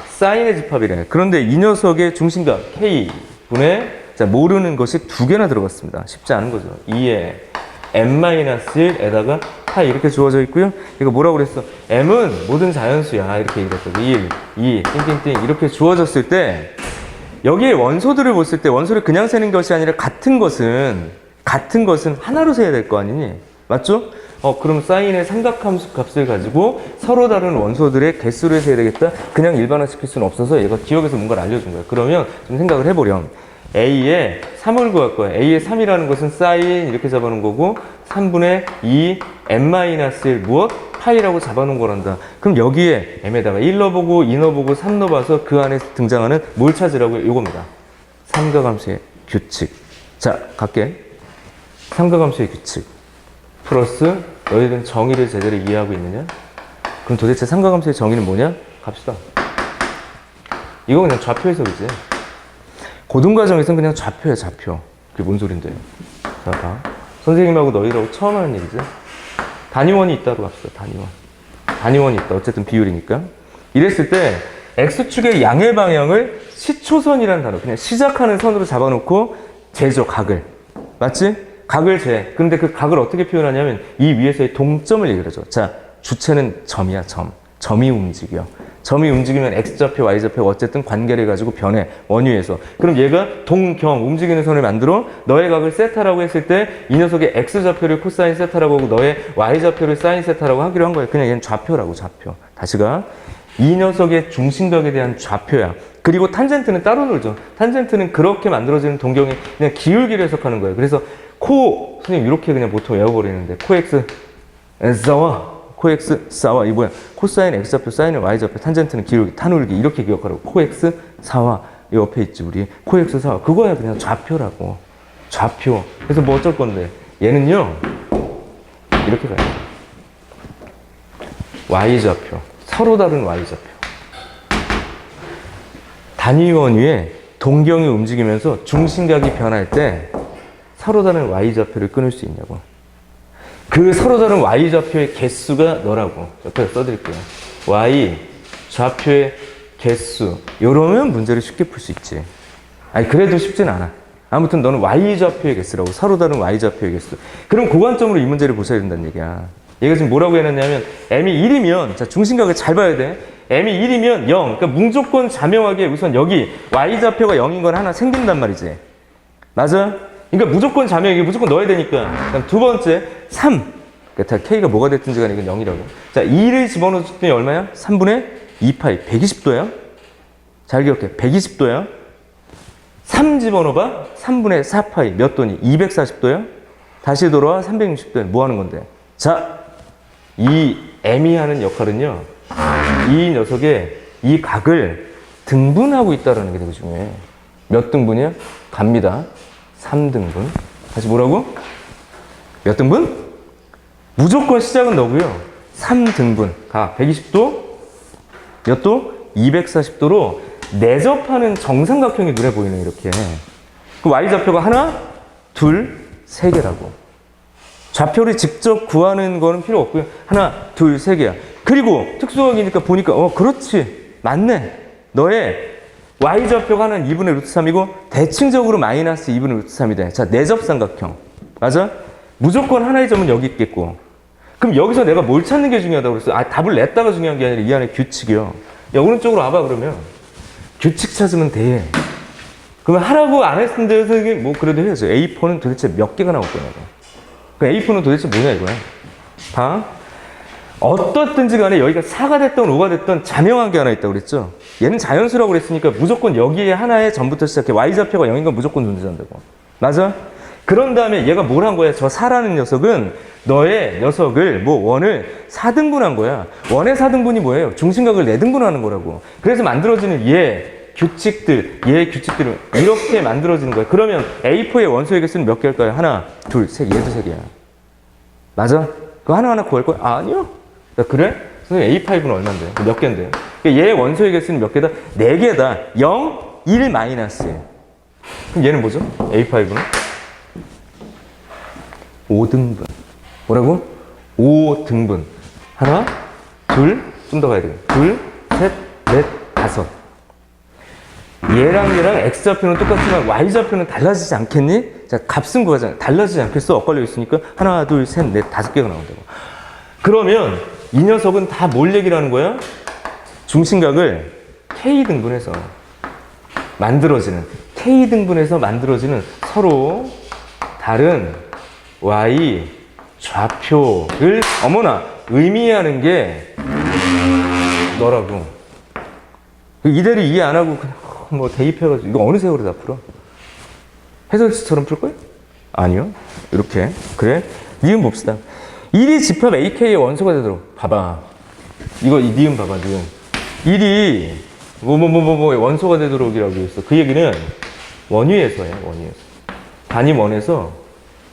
Speaker 1: 사인의 집합이래. 그런데 이 녀석의 중심각 K분의 자, 모르는 것이 두 개나 들어갔습니다. 쉽지 않은 거죠. 2에 m-1에다가 파이 이렇게 주어져 있고요. 이거 뭐라고 그랬어? m은 모든 자연수야. 이렇게 얘기했어. 1, 2, 띵띵띵 이렇게 주어졌을 때 여기에 원소들을 봤을 때 원소를 그냥 세는 것이 아니라 같은 것은 하나로 세야 될 거 아니니? 맞죠? 그럼 사인의 삼각함수 값을 가지고 서로 다른 원소들의 개수를 세야 되겠다. 그냥 일반화시킬 수는 없어서 얘가 기억에서 뭔가를 알려준 거야. 그러면 좀 생각을 해보렴. A에 3을 구할 거야. A에 3이라는 것은 사인 이렇게 잡아놓은 거고 3분의 2 m-1 무엇? 파이라고 잡아놓은 거란다. 그럼 여기에 m에다가 1 넣어보고 2 넣어보고 3 넣어봐서 그 안에 등장하는 뭘 찾으라고요? 요겁니다. 삼각함수의 규칙. 자, 갈게. 삼각함수의 규칙 플러스 너희들은 정의를 제대로 이해하고 있느냐? 그럼 도대체 삼각함수의 정의는 뭐냐? 갑시다. 이거 그냥 좌표 해석이지. 고등과정에서는 그냥 좌표야, 좌표. 그게 뭔 소린데? 자, 봐. 선생님하고 너희라고 처음 하는 얘기지. 단위원이 있다고 합시다, 단위원이 있다. 어쨌든 비율이니까. 이랬을 때, X축의 양의 방향을 시초선이라는 단어, 그냥 시작하는 선으로 잡아놓고, 재죠, 각을. 맞지? 각을 재. 근데 그 각을 어떻게 표현하냐면, 이 위에서의 동점을 얘기를 하죠. 자, 주체는 점이야, 점. 점이 움직여. 점이 움직이면 X좌표, Y좌표 어쨌든 관계를 가지고 변해. 원위에서. 그럼 얘가 동경, 움직이는 선을 만들어 너의 각을 세타라고 했을 때 이 녀석의 X좌표를 코사인 세타라고 하고 너의 Y좌표를 사인 세타라고 하기로 한 거예요. 그냥 얘는 좌표라고, 좌표. 다시 가. 이 녀석의 중심각에 대한 좌표야. 그리고 탄젠트는 따로 놀죠. 탄젠트는 그렇게 만들어지는 동경이 그냥 기울기를 해석하는 거예요. 그래서 선생님 이렇게 그냥 보통 외워버리는데 코엑스 싸워. 코엑스 싸와 이 뭐야? 코사인 X좌표, 사인은 Y좌표, 탄젠트는 기울기, 탄울기 이렇게 기억하라고. 코엑스 사와 이 옆에 있지 우리. 코엑스 사와 그거야 그냥 좌표라고. 좌표. 그래서 뭐 어쩔 건데 얘는요 이렇게 가요. Y좌표. 서로 다른 Y좌표. 단위원 위에 동경이 움직이면서 중심각이 변할 때 서로 다른 Y좌표를 끊을 수 있냐고. 그 서로 다른 Y좌표의 개수가 너라고. 옆에 써드릴게요. Y좌표의 개수. 요러면 문제를 쉽게 풀 수 있지. 아니, 그래도 쉽진 않아. 아무튼 너는 Y좌표의 개수라고. 서로 다른 Y좌표의 개수. 그럼 그 관점으로 이 문제를 보셔야 된다는 얘기야. 얘가 지금 뭐라고 해놨냐면, M이 1이면, 자, 중심각을 잘 봐야 돼. M이 1이면 0. 그러니까 무조건 자명하게 우선 여기 Y좌표가 0인 건 하나 생긴단 말이지. 맞아? 그러니까 무조건 자명, 이게 무조건 넣어야 되니까. 그다음 두 번째, 3. 그러니까 K가 뭐가 됐든지 간에 이건 0이라고. 자, 2를 집어넣었더니 얼마야? 3분의 2파이. 120도야. 잘 기억해. 120도야. 3 집어넣어봐. 3분의 4파이. 몇 도니? 240도야. 다시 돌아와. 360도야. 뭐 하는 건데? 자, 이 M이 하는 역할은요. 이 녀석의 이 각을 등분하고 있다는 게 되게 중요해. 몇 등분이야? 갑니다. 3등분. 다시 뭐라고? 몇 등분? 무조건 시작은 너고요. 3등분. 가. 120도. 몇 도? 240도로 내접하는 정삼각형이 눈에 보이네, 이렇게. 그 Y좌표가 하나, 둘, 세 개라고. 좌표를 직접 구하는 거는 필요 없고요. 하나, 둘, 세 개야. 그리고 특수각이니까 보니까, 그렇지. 맞네. 너의 Y좌표가 하나는 2분의 루트 3이고 대칭적으로 마이너스 2분의 루트 3이 돼. 자, 내접삼각형. 맞아? 무조건 하나의 점은 여기 있겠고. 그럼 여기서 내가 뭘 찾는 게 중요하다고 그랬어? 답을 냈다가 중요한 게 아니라 이 안에 규칙이요. 야, 오른쪽으로 와봐, 그러면. 규칙 찾으면 돼. 그러면 하라고 안 했는데 선생님 뭐 그래도 해야죠. A4는 도대체 몇 개가 나올 거냐고. 그 A4는 도대체 뭐냐 이거야. 봐. 어떻든지 간에 여기가 4가 됐든 5가 됐든 자명한 게 하나 있다고 그랬죠. 얘는 자연수라고 그랬으니까 무조건 여기에 하나에 전부터 시작해. Y좌표가 0인 건 무조건 존재한다고. 맞아? 그런 다음에 얘가 뭘 한 거야? 저 4라는 녀석은 너의 녀석을 원을 4등분한 거야. 원의 4등분이 뭐예요? 중심각을 4등분하는 거라고. 그래서 만들어지는 얘 규칙들, 얘 규칙들은 이렇게 만들어지는 거야. 그러면 A4의 원소의 개수는 몇 개일까요? 하나, 둘, 셋. 얘도 3개야. 맞아? 그거 하나하나 구할 거야? 아니요. 그래? 선생님 A5는 얼만데? 몇 개인데요? 얘의 원소의 개수는 몇 개다? 4개다. 0, 1, 마이너스 1. 그럼 얘는 뭐죠? A5는? 5등분. 뭐라고? 5등분. 하나, 둘, 좀 더 가야 돼요. 둘, 셋, 넷, 다섯. 얘랑 X좌표는 똑같지만 Y좌표는 달라지지 않겠니? 자, 값은 구하잖아. 달라지지 않겠어? 엇갈려 있으니까 하나, 둘, 셋, 넷, 5개가 나온다고. 그러면 이 녀석은 다 뭘 얘기를 하는 거야? 중심각을 K등분해서 만들어지는, K등분해서 만들어지는 서로 다른 Y 좌표를 어머나 의미하는 게 너라고. 이대로 이해 안 하고 그냥 대입해가지고 이거 어느 세월에 다 풀어? 해설지처럼 풀 거야? 아니요. 이렇게. 그래? 니은 봅시다. 1이 집합 AK의 원소가 되도록. 봐봐. 이거 이 니은 봐봐. 니은. 1이 원소가 되도록이라고 했어. 그 얘기는 원위에서야. 원위에서. 단임 원에서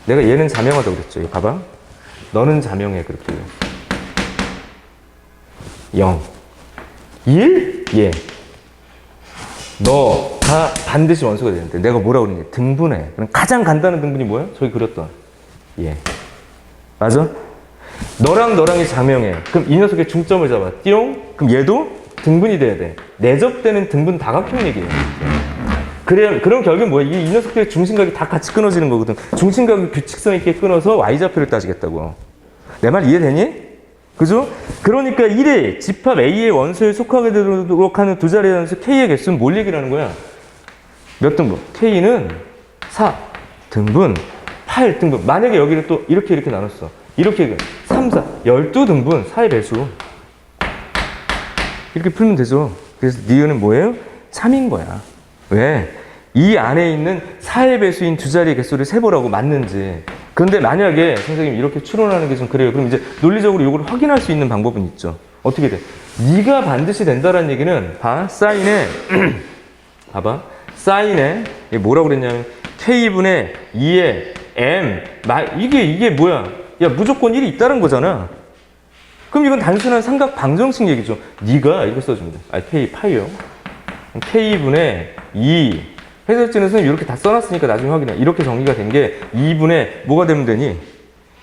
Speaker 1: 내가 얘는 자명하다고 그랬죠. 이거 봐봐. 너는 자명해. 그렇게. 0. 1? 예. 너가 반드시 원소가 되는데 내가 뭐라고 그러니? 등분해. 그럼 가장 간단한 등분이 뭐야? 저기 그렸던. 예. 맞아? 너랑이 자명해. 그럼 이 녀석의 중점을 잡아. 띠용? 그럼 얘도 등분이 돼야 돼. 내접되는 등분 다각형 얘기예요. 그래, 그럼 결국은 뭐야? 이 녀석들의 중심각이 다 같이 끊어지는 거거든. 중심각을 규칙성 있게 끊어서 Y좌표를 따지겠다고. 내 말 이해되니? 그죠? 그러니까 1의 집합 A의 원소에 속하게 되도록 하는 두 자리의 원소 K의 개수는 뭘 얘기를 하는 거야? 몇 등분? K는 4 등분, 8 등분. 만약에 여기를 또 이렇게 나눴어. 이렇게 3, 4, 12등분, 4의 배수. 이렇게 풀면 되죠. 그래서 니은은 뭐예요? 3인 거야. 왜? 이 안에 있는 4의 배수인 두 자리의 개수를 세보라고 맞는지. 그런데 만약에 선생님이 이렇게 추론하는 게 좀 그래요. 그럼 이제 논리적으로 이걸 확인할 수 있는 방법은 있죠. 어떻게 돼? 네가 반드시 된다라는 얘기는 봐. 사인에 봐봐. 사인에 이게 뭐라고 그랬냐면 K분의 2의 M 이게 뭐야? 야, 무조건 1이 있다는 거잖아. 그럼 이건 단순한 삼각 방정식 얘기죠. 네가 이거 써주면 돼. K 파이요. K분의 2 해설지는 선생님 이렇게 다 써놨으니까 나중에 확인해. 이렇게 정리가 된 게 2분의 뭐가 되면 되니?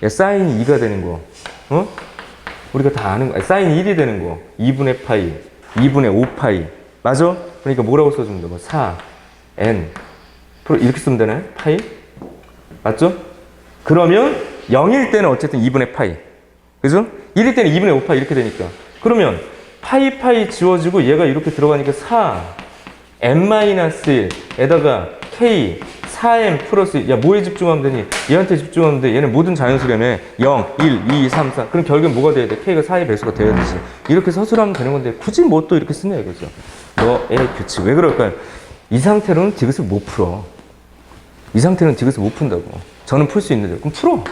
Speaker 1: 야, 사인이 2가 되는 거. 어? 우리가 다 아는 거. 사인 1이 되는 거. 2분의 파이, 2분의 5파이. 맞아? 그러니까 뭐라고 써주면 돼? 4, n. 이렇게 쓰면 되나요? 파이? 맞죠? 그러면 0일 때는 어쨌든 2분의 파이. 그죠? 1일 때는 2분의 5파이 이렇게 되니까. 그러면 파이 지워지고 얘가 이렇게 들어가니까 4, n-1에다가 k, 4m 플러스, 야, 뭐에 집중하면 되니? 얘한테 집중하면 돼. 얘는 모든 자연수라며 0, 1, 2, 3, 4. 그럼 결국엔 뭐가 돼야 돼? k가 4의 배수가 돼야 되지. 이렇게 서술하면 되는 건데, 굳이 뭐 또 이렇게 쓰냐 이거죠. 너의 규칙. 왜 그럴까요? 이 상태로는 디귿을 못 풀어. 이 상태는 디귿을 못 푼다고. 저는 풀 수 있는데, 그럼 풀어.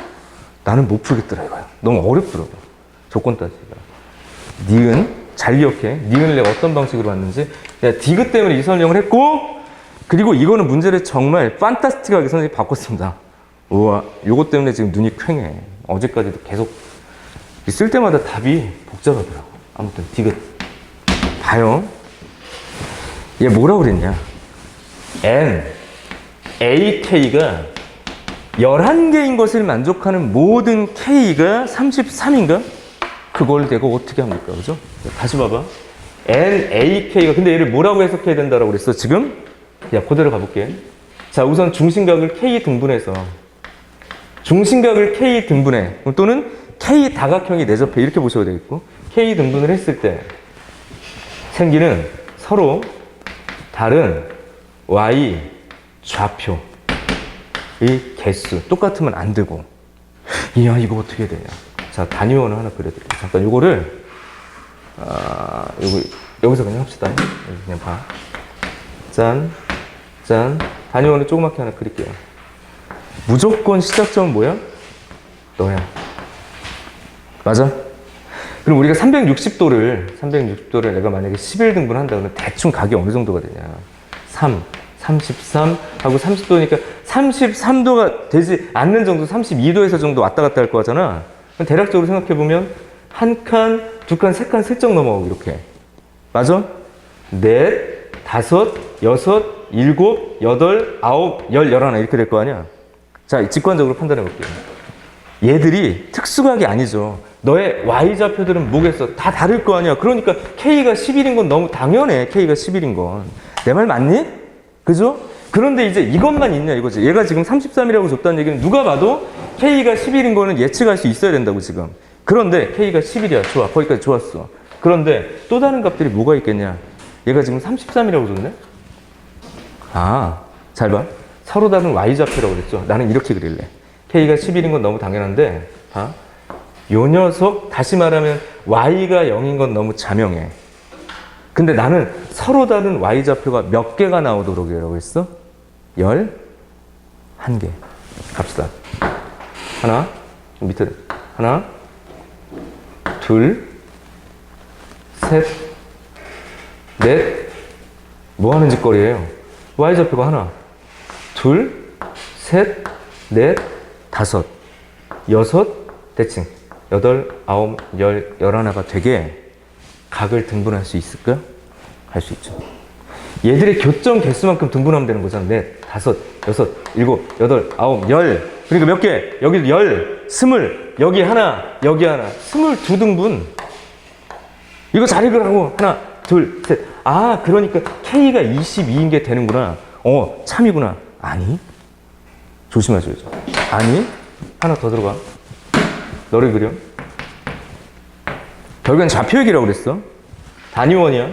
Speaker 1: 나는 못 풀겠더라, 이거야. 너무 어렵더라고. 조건 따지기가. 니은, 잘 기억해. 니은을 내가 어떤 방식으로 왔는지. 내가 디귿 때문에 이 설명을 했고, 그리고 이거는 문제를 정말 판타스틱하게 선생님이 바꿨습니다. 우와, 요것 때문에 지금 눈이 퀭해. 어제까지도 계속 쓸 때마다 답이 복잡하더라고. 아무튼 디귿. 봐요. 얘 뭐라고 그랬냐. N, AK가 11개인 것을 만족하는 모든 K가 33인가? 그걸 내가 어떻게 합니까? 그죠? 다시 봐봐. NAK가, 근데 얘를 뭐라고 해석해야 된다라고 그랬어, 지금? 야, 그대로 가볼게. 자, 우선 중심각을 K 등분해서. 중심각을 K 등분해. 또는 K 다각형이 내접해. 이렇게 보셔도 되겠고. K 등분을 했을 때 생기는 서로 다른 Y 좌표의 개수. 똑같으면 안 되고. 이야, 이거 어떻게 되냐. 자, 단위원을 하나 그려드릴게요. 잠깐 요거를, 여기서 그냥 합시다. 여기 그냥 봐. 짠, 짠. 단위원을 조그맣게 하나 그릴게요. 무조건 시작점은 뭐야? 너야. 맞아? 그럼 우리가 360도를 내가 만약에 11등분 한다 그러면 대충 각이 어느 정도가 되냐. 3, 33 하고 30도니까 33도가 되지 않는 정도, 32도에서 정도 왔다 갔다 할 거잖아. 그럼 대략적으로 생각해보면 한 칸, 두 칸, 세 칸 슬쩍 넘어가고 이렇게. 맞아? 넷, 다섯, 여섯, 일곱, 여덟, 아홉, 열, 열하나 이렇게 될 거 아니야. 자, 직관적으로 판단해 볼게요. 얘들이 특수각이 아니죠. 너의 Y좌표들은 뭐겠어? 다 다를 거 아니야. 그러니까 K가 11인 건 너무 당연해. K가 11인 건. 내 말 맞니? 그죠? 그런데 이제 이것만 있냐 이거지. 얘가 지금 33이라고 줬다는 얘기는 누가 봐도 K가 11인 거는 예측할 수 있어야 된다고 지금. 그런데 K가 11이야. 좋아. 거기까지 좋았어. 그런데 또 다른 값들이 뭐가 있겠냐. 얘가 지금 33이라고 줬네? 잘 봐. 서로 다른 Y좌표라고 그랬죠. 나는 이렇게 그릴래. K가 11인 건 너무 당연한데, 요 녀석, 다시 말하면 Y가 0인 건 너무 자명해. 근데 나는 서로 다른 Y좌표가 몇 개가 나오도록 이라고 했어? 11개. 갑시다. 하나, 밑에, 하나, 둘, 셋, 넷. 뭐 하는 짓거리예요? Y좌표가 하나, 둘, 셋, 넷, 다섯, 여섯, 대칭, 여덟, 아홉, 열, 열하나가 되게 각을 등분할 수 있을까? 할 수 있죠. 얘들의 교점 개수만큼 등분하면 되는 거잖아. 넷, 다섯, 여섯, 일곱, 여덟, 아홉, 열. 그러니까 몇 개? 여기도 열, 스물, 여기 하나, 여기 하나. 22등분. 이거 잘 읽으라고. 하나, 둘, 셋. 그러니까 K가 22인 게 되는구나. 참이구나. 아니. 조심하셔야죠. 아니. 하나 더 들어가. 너를 그려. 결국엔 좌표역이라고 그랬어. 단위원이야.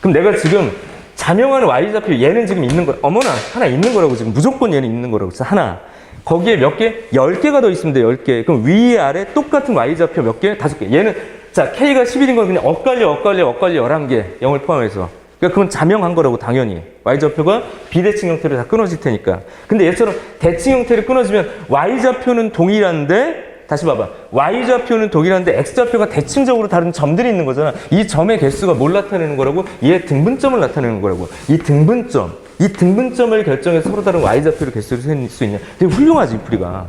Speaker 1: 그럼 내가 지금 자명하는 Y좌표 얘는 지금 있는 거, 어머나, 하나 있는 거라고 지금. 무조건 얘는 있는 거라고. 그래서 하나. 거기에 몇 개? 10개가 더 있으면 돼, 10개. 그럼 위에 아래 똑같은 Y좌표 몇 개? 5개. 얘는, 자, K가 11인 건 그냥 엇갈려 11개. 0을 포함해서. 그러니까 그건 자명한 거라고, 당연히. Y좌표가 비대칭 형태로 다 끊어질 테니까. 근데 얘처럼 대칭 형태로 끊어지면 Y좌표는 동일한데, 다시 봐봐. Y좌표는 동일한데 X좌표가 대칭적으로 다른 점들이 있는 거잖아. 이 점의 개수가 뭘 나타내는 거라고? 얘 등분점을 나타내는 거라고. 이 등분점을 결정해서 서로 다른 Y좌표를 개수를 셀 수 있냐. 되게 훌륭하지, 이 풀이가.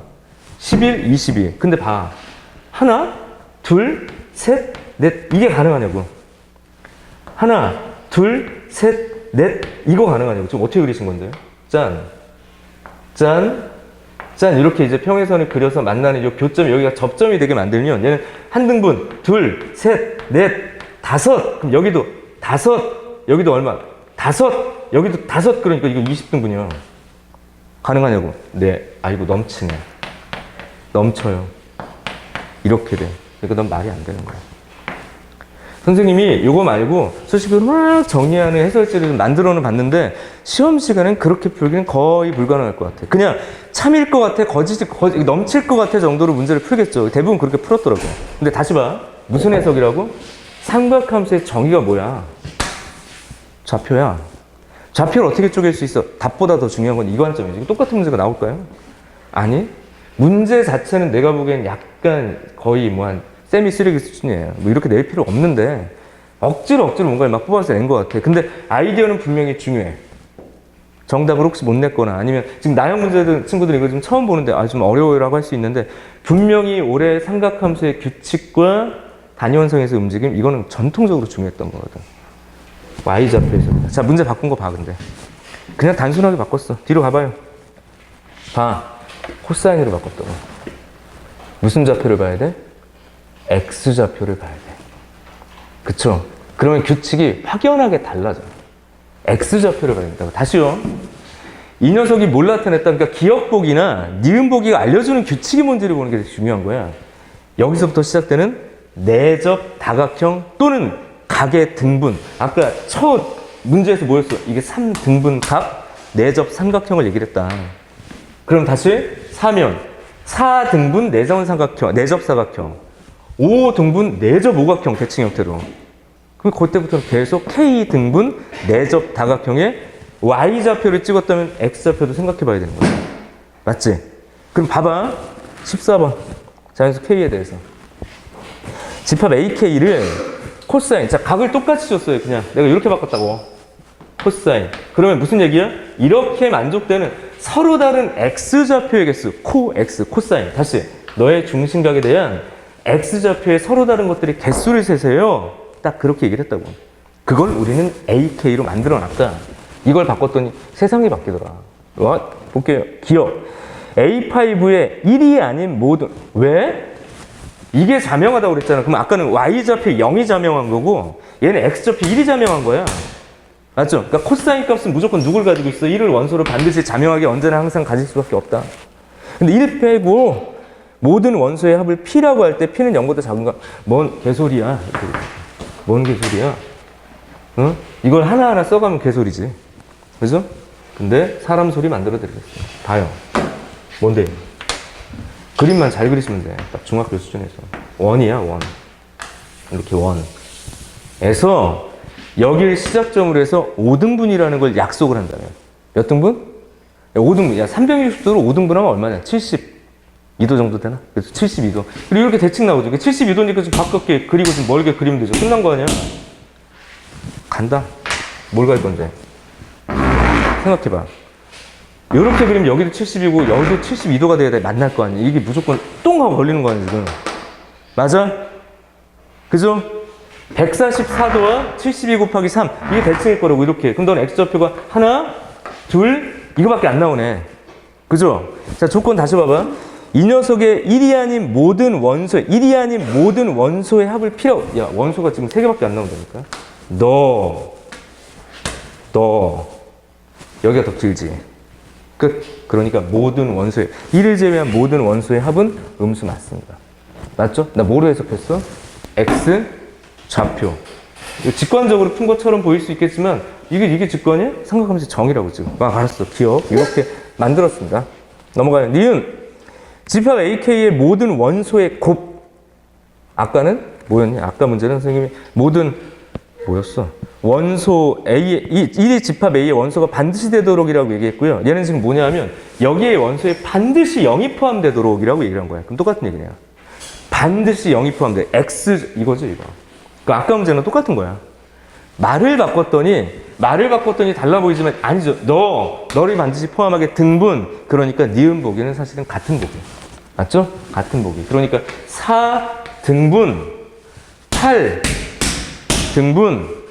Speaker 1: 11, 22. 근데 봐. 하나, 둘, 셋, 넷. 이게 가능하냐고. 하나, 둘, 셋, 넷. 이거 가능하냐고. 지금 어떻게 그리신 건데요? 짠. 짠. 짠. 이렇게 이제 평행선을 그려서 만나는 이 교점이 여기가 접점이 되게 만들면 얘는 한 등분, 둘, 셋, 넷, 다섯. 그럼 여기도 다섯. 여기도 얼마? 다섯. 여기도 다섯. 그러니까 이거 20등분이야. 가능하냐고. 네. 아이고, 넘치네. 넘쳐요. 이렇게 돼. 그러니까 넌 말이 안 되는 거야. 선생님이 이거 말고 수식을 막 정리하는 해설지를 좀 만들어는 봤는데 시험 시간엔 그렇게 풀기는 거의 불가능할 것 같아. 그냥 참일 것 같아, 거짓, 넘칠 것 같아 정도로 문제를 풀겠죠. 대부분 그렇게 풀었더라고요. 근데 다시 봐. 무슨 해석이라고? 삼각함수의 정의가 뭐야? 좌표야. 좌표를 어떻게 쪼갤 수 있어? 답보다 더 중요한 건 이 관점이지. 똑같은 문제가 나올까요? 아니. 문제 자체는 내가 보기엔 약간 거의 한 세미 쓰레기 수준이에요. 뭐 이렇게 낼 필요 없는데 억지로 뭔가를 막 뽑아서 낸 것 같아. 근데 아이디어는 분명히 중요해. 정답을 혹시 못 냈거나 아니면 지금 나형 문제들 친구들 이거 좀 처음 보는데 좀 어려워요라고 할 수 있는데 분명히 올해 삼각함수의 규칙과 단위원성에서 움직임 이거는 전통적으로 중요했던 거거든. Y좌표에서. 자, 문제 바꾼 거 봐. 근데 그냥 단순하게 바꿨어. 뒤로 가봐요. 봐. 코사인으로 바꿨다고. 무슨 좌표를 봐야 돼? X좌표를 봐야 돼. 그쵸? 그러면 규칙이 확연하게 달라져. X좌표를 봐야 된다고. 다시요. 이 녀석이 뭘 나타냈다. 그러니까 기억보기나 니은보기가 알려주는 규칙이 뭔지를 보는 게 중요한 거야. 여기서부터 시작되는 내접 다각형 또는 각의 등분. 아까 첫 문제에서 뭐였어? 이게 3등분 각 내접 삼각형을 얘기를 했다. 그럼 다시 사면 4등분 내전삼각형, 내접사각형, 5등분 내접오각형 대칭 형태로. 그럼 그때부터는 계속 K등분 내접다각형의 Y좌표를 찍었다면 X좌표도 생각해 봐야 되는 거야. 맞지? 그럼 봐봐. 14번. 자연수 K에 대해서. 집합 AK를 코사인. 자, 각을 똑같이 줬어요. 그냥. 내가 이렇게 바꿨다고. 코사인. 그러면 무슨 얘기야? 이렇게 만족되는 서로 다른 X좌표의 개수. X, 코사인. 다시. 너의 중심각에 대한 X좌표의 서로 다른 것들이 개수를 세세요. 딱 그렇게 얘기를 했다고. 그걸 우리는 AK로 만들어 놨다. 이걸 바꿨더니 세상이 바뀌더라. 볼게요. 기억. A5의 1이 아닌 모든. 왜? 이게 자명하다고 그랬잖아. 그럼 아까는 Y좌표 0이 자명한 거고 얘는 X좌표 1이 자명한 거야. 맞죠? 그러니까 코사인 값은 무조건 누굴 가지고 있어? 1을 원소로 반드시 자명하게 언제나 항상 가질 수밖에 없다. 근데 1 빼고 모든 원소의 합을 P라고 할 때 P는 0보다 작은가? 뭔 개소리야. 뭔 개소리야? 응? 이걸 하나하나 써가면 개소리지. 그죠? 근데 사람 소리 만들어 드리겠어요. 봐요. 뭔데? 그림만 잘 그리시면 돼. 딱 중학교 수준에서. 원이야, 원. 이렇게 원. 에서 여기를 시작점으로 해서 5등분이라는 걸 약속을 한다면. 몇 등분? 5등분. 야, 360도로 5등분하면 얼마냐? 72도 정도 되나? 그래서 72도. 그리고 이렇게 대칭 나오죠. 72도니까 좀 가깝게 그리고 좀 멀게 그리면 되죠. 끝난 거 아니야? 간다. 뭘 갈 건데? 생각해봐. 이렇게 그리면 여기도 70이고 여기도 72도가 돼야 돼. 만날 거 아니야. 이게 무조건 똥 하고 걸리는 거 아니야, 지금. 맞아? 그죠? 144도와 72 곱하기 3. 이게 대칭일 거라고, 이렇게. 그럼 넌 X좌표가 하나, 둘, 이거밖에 안 나오네. 그죠? 자, 조건 다시 봐봐. 이 녀석의 1이 아닌 모든 원소의, 1이 아닌 모든 원소의 합을 P라고. 야, 원소가 지금 3개밖에 안 나온다니까? 너. 여기가 더 길지. 끝. 그러니까 모든 원소의, 1을 제외한 모든 원소의 합은 음수 맞습니다. 맞죠? 나 뭐로 해석했어? X 좌표. 직관적으로 푼 것처럼 보일 수 있겠지만 이게 직관이야? 삼각함수 정이라고 지금. 알았어. 기억. 이렇게 만들었습니다. 넘어가요. 니은. 집합 AK의 모든 원소의 곱. 아까는 뭐였냐? 아까 문제는 선생님이 모든 뭐였어? 원소 A의, 1의 집합 A의 원소가 반드시 되도록이라고 얘기했고요. 얘는 지금 뭐냐 하면 여기에 원소에 반드시 0이 포함되도록이라고 얘기를 한 거야. 그럼 똑같은 얘기네요. 반드시 0이 포함돼. X 이거죠, 이거. 그 아까 문제는 똑같은 거야. 말을 바꿨더니 달라 보이지만 아니죠. 너를 반드시 포함하게 등분. 그러니까 니은 보기는 사실은 같은 보기. 맞죠? 같은 보기. 그러니까 4등분, 8등분,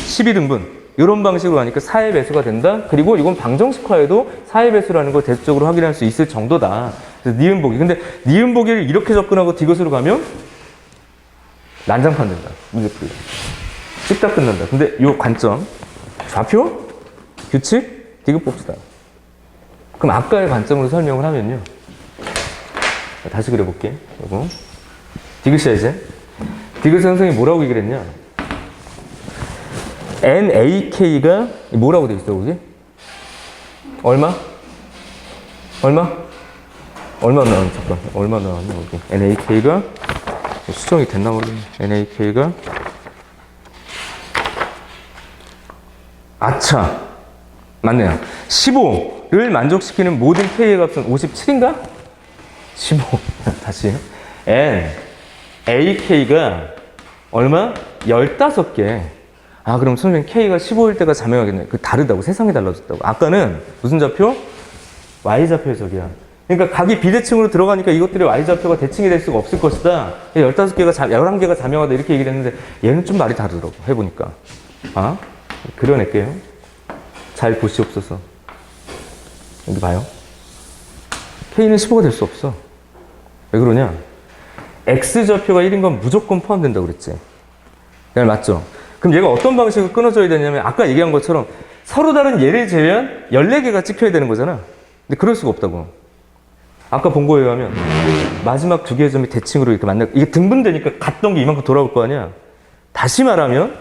Speaker 1: 12등분. 이런 방식으로 하니까 4의 배수가 된다. 그리고 이건 방정식화에도 4의 배수라는 걸 대수적으로 확인할 수 있을 정도다. 그래서 니은 보기. 근데 니은 보기를 이렇게 접근하고 디귿으로 가면 난장판 된다. 문제 풀기. 씹다 끝난다. 근데 요 관점. 좌표, 규칙, 디귿 봅시다. 그럼 아까의 관점으로 설명을 하면요. 다시 그려볼게. 요거. 디귿이야, 이제. 디귿 선생님이 뭐라고 얘기를 했냐? NAK가 뭐라고 돼 있어, 거기? 얼마 나왔냐, 잠깐. 얼마 나왔냐, 여기. NAK가 수정이 됐나 모르겠네. NAK가 아차. 맞네요. 15를 만족시키는 모든 K의 값은 57인가? 15. 다시. AK가 얼마? 15개. 아, 그럼 선생님 K가 15일 때가 자명하겠네. 그 다르다고. 세상이 달라졌다고. 아까는 무슨 좌표? Y좌표 해석이야. 그러니까 각이 비대칭으로 들어가니까 이것들이 Y좌표가 대칭이 될 수가 없을 것이다. 15개가, 11개가 자명하다 이렇게 얘기를 했는데 얘는 좀 말이 다르더라고. 해보니까. 아? 그려낼게요. 잘 보시옵소서. 여기 봐요. K는 15가 될 수 없어. 왜 그러냐? X좌표가 1인 건 무조건 포함된다고 그랬지. 맞죠? 그럼 얘가 어떤 방식으로 끊어져야 되냐면 아까 얘기한 것처럼 서로 다른 얘를 제외한 14개가 찍혀야 되는 거잖아. 근데 그럴 수가 없다고. 아까 본 거에 의하면 마지막 2개의 점이 대칭으로 이렇게 만나, 이게 등분되니까 갔던 게 이만큼 돌아올 거 아니야. 다시 말하면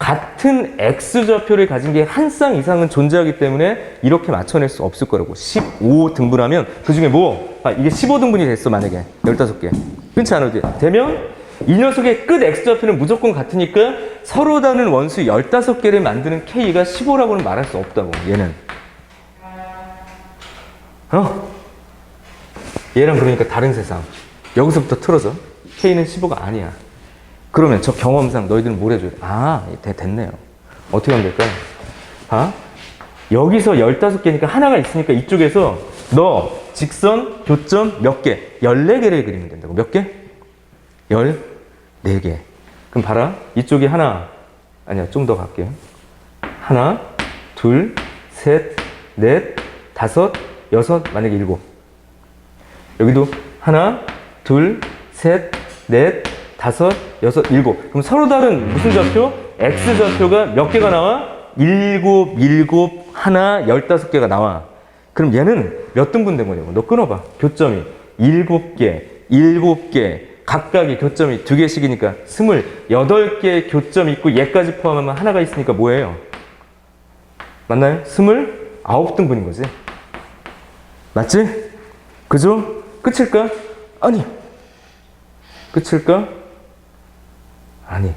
Speaker 1: 같은 X좌표를 가진 게 한 쌍 이상은 존재하기 때문에 이렇게 맞춰낼 수 없을 거라고. 15 등분하면 그 중에 뭐? 이게 15 등분이 됐어, 만약에. 15개. 그렇지 않아? 되면 이 녀석의 끝 X좌표는 무조건 같으니까 서로 다른 원수 15개를 만드는 K가 15라고는 말할 수 없다고, 얘는. 얘랑 그러니까 다른 세상. 여기서부터 틀어져. K는 15가 아니야. 그러면 저 경험상 너희들은 뭘 해줘야 돼? 됐네요. 어떻게 하면 될까요? 여기서 15개니까 하나가 있으니까 이쪽에서 너 직선, 교점 몇 개? 14개를 그리면 된다고. 몇 개? 14개. 그럼 봐라. 이쪽이 하나, 아니야, 좀 더 갈게요. 하나, 둘, 셋, 넷, 다섯, 여섯, 만약에 7. 여기도 하나, 둘, 셋, 넷, 다섯, 여섯, 7. 그럼 서로 다른 무슨 좌표? X좌표가 몇 개가 나와? 7, 7, 하나, 15개가 나와. 그럼 얘는 몇 등분 된 거냐고. 너 끊어봐. 교점이 7개, 7개, 각각의 교점이 2개씩이니까 28개의 교점이 있고 얘까지 포함하면 하나가 있으니까 뭐예요? 맞나요? 29등분인 거지. 맞지? 그죠? 끝일까? 아니. 끝일까? 아니.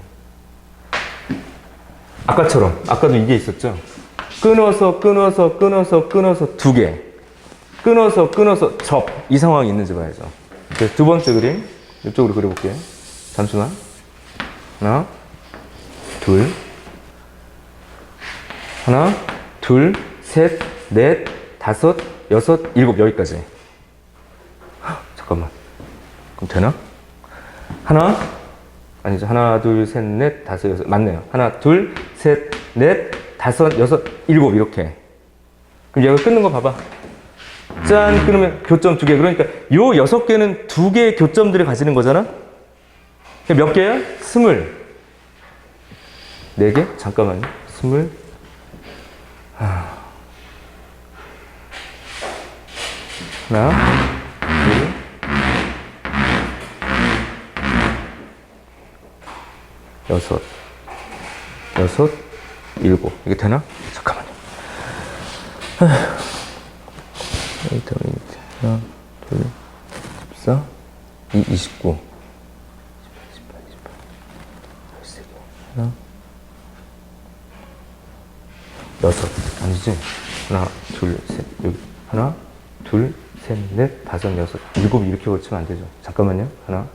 Speaker 1: 아까처럼, 아까도 이게 있었죠? 끊어서 2개. 끊어서 접. 이 상황이 있는지 봐야죠. 그래서 두 번째 그림, 이쪽으로 그려볼게요. 잠시만. 하나, 둘, 셋, 넷, 다섯, 여섯, 7, 여기까지. 잠깐만. 그럼 되나? 아니죠. 하나, 둘, 셋, 넷, 다섯, 여섯. 맞네요. 하나, 둘, 셋, 넷, 다섯, 여섯, 7. 이렇게. 그럼 얘가 끊는 거 봐봐. 짠! 끊으면 교점 2개. 그러니까 요 6개는 2개의 교점들을 가지는 거잖아? 몇 개야? 24개? 잠깐만요. 하나, 둘, 여섯, 7. 이게 되나? 잠깐만요. 하나, 둘, 14, 29, 18, 13개, 하나, 6. 아니지? 하나, 둘, 셋, 여기. 하나, 둘, 셋, 넷, 다섯, 여섯, 7 이렇게 걸치면 안 되죠. 잠깐만요. 하나,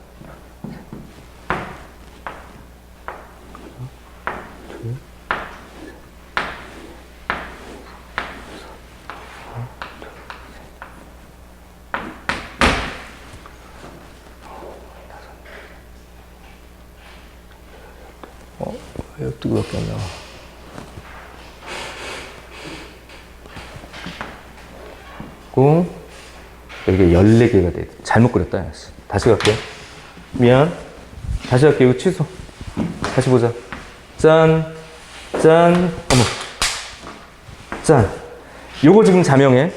Speaker 1: 왜 12개밖에 안 나와? 여기가 14개가 돼. 잘못 그렸다. 다시 갈게요. 미안. 다시 갈게요. 이거 취소. 다시 보자. 짠. 어머. 짠. 요거 지금 자명해.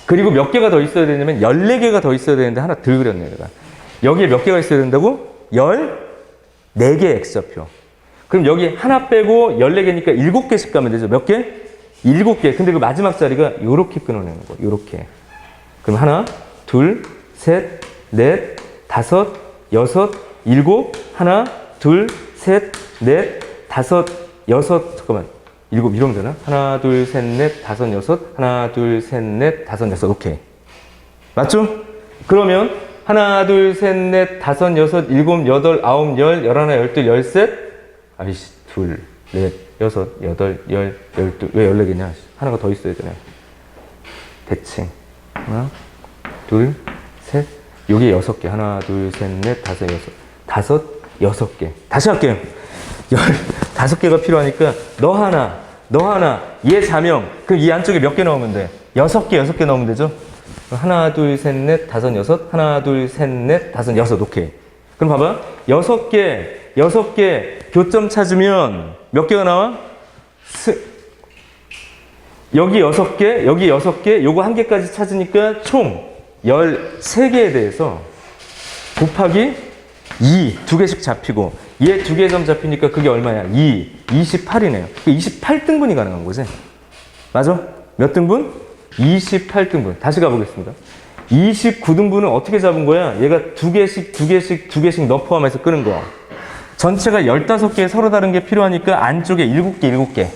Speaker 1: 그리고 몇 개가 더 있어야 되냐면 14개가 더 있어야 되는데 하나 덜 그렸네, 내가. 여기에 몇 개가 있어야 된다고? 14개 X좌표. 그럼 여기 하나 빼고 14개니까 7개씩 가면 되죠. 몇 개? 7개. 근데 그 마지막 자리가 요렇게 끊어내는 거. 요렇게. 그럼 하나, 둘, 셋, 넷, 다섯, 여섯, 7. 하나, 둘, 셋, 넷, 다섯, 여섯. 잠깐만. 7 이러면 되나? 하나, 둘, 셋, 넷, 다섯, 여섯. 하나, 둘, 셋, 넷, 다섯, 여섯. 오케이. 맞죠? 그러면 하나, 둘, 셋, 넷, 다섯, 여섯, 7, 8, 9, 10, 11, 12, 13. 아이씨, 둘, 넷, 여섯, 8, 10, 12. 왜 14개냐? 하나가 더 있어야 되네. 대칭. 하나, 둘, 셋. 요게 6개. 하나, 둘, 셋, 넷, 다섯, 여섯. 다섯, 6개. 다시 할게요. 15개가 필요하니까 너 하나, 얘 자명. 그럼 이 안쪽에 몇 개 넣으면 돼? 6개 넣으면 되죠? 하나, 둘, 셋, 넷, 다섯, 여섯. 하나, 둘, 셋, 넷, 다섯, 여섯. 오케이. 그럼 봐봐. 6개 교점 찾으면 몇 개가 나와? 여기 6개, 여기 6개, 요거 1개까지 찾으니까 총 13개에 대해서 곱하기 2, 2개씩 잡히고 얘 두 개의 점 잡히니까 그게 얼마야? 28이네요. 28등분이 가능한 거지. 맞아? 몇 등분? 28등분. 다시 가보겠습니다. 29등분은 어떻게 잡은 거야? 얘가 두 개씩 너 포함해서 끄는 거. 전체가 15개 서로 다른 게 필요하니까 안쪽에 7개.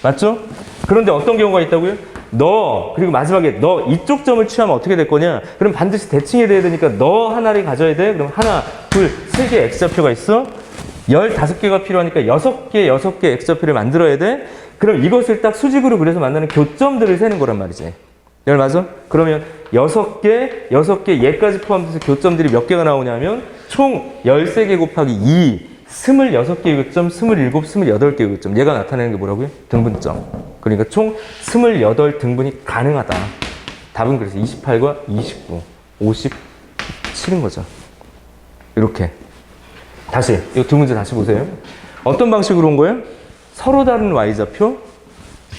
Speaker 1: 맞죠? 그런데 어떤 경우가 있다고요? 너, 그리고 마지막에 너 이쪽 점을 취하면 어떻게 될 거냐? 그럼 반드시 대칭이 돼야 되니까 너 하나를 가져야 돼? 그럼 하나, 둘, 세 개의 X좌표가 있어? 15개가 필요하니까 6개 X좌표를 만들어야 돼? 그럼 이것을 딱 수직으로 그려서 만나는 교점들을 세는 거란 말이지. 열 맞아? 그러면 6개, 얘까지 포함돼서 교점들이 몇 개가 나오냐면 총 13개 곱하기 2, 26개의 교점, 27, 28개의 교점. 얘가 나타내는 게 뭐라고요? 등분점. 그러니까 총 28등분이 가능하다. 답은 그래서 28과 29, 57인 거죠. 이렇게. 다시, 이 두 문제 다시 보세요. 어떤 방식으로 온 거예요? 서로 다른 Y좌표,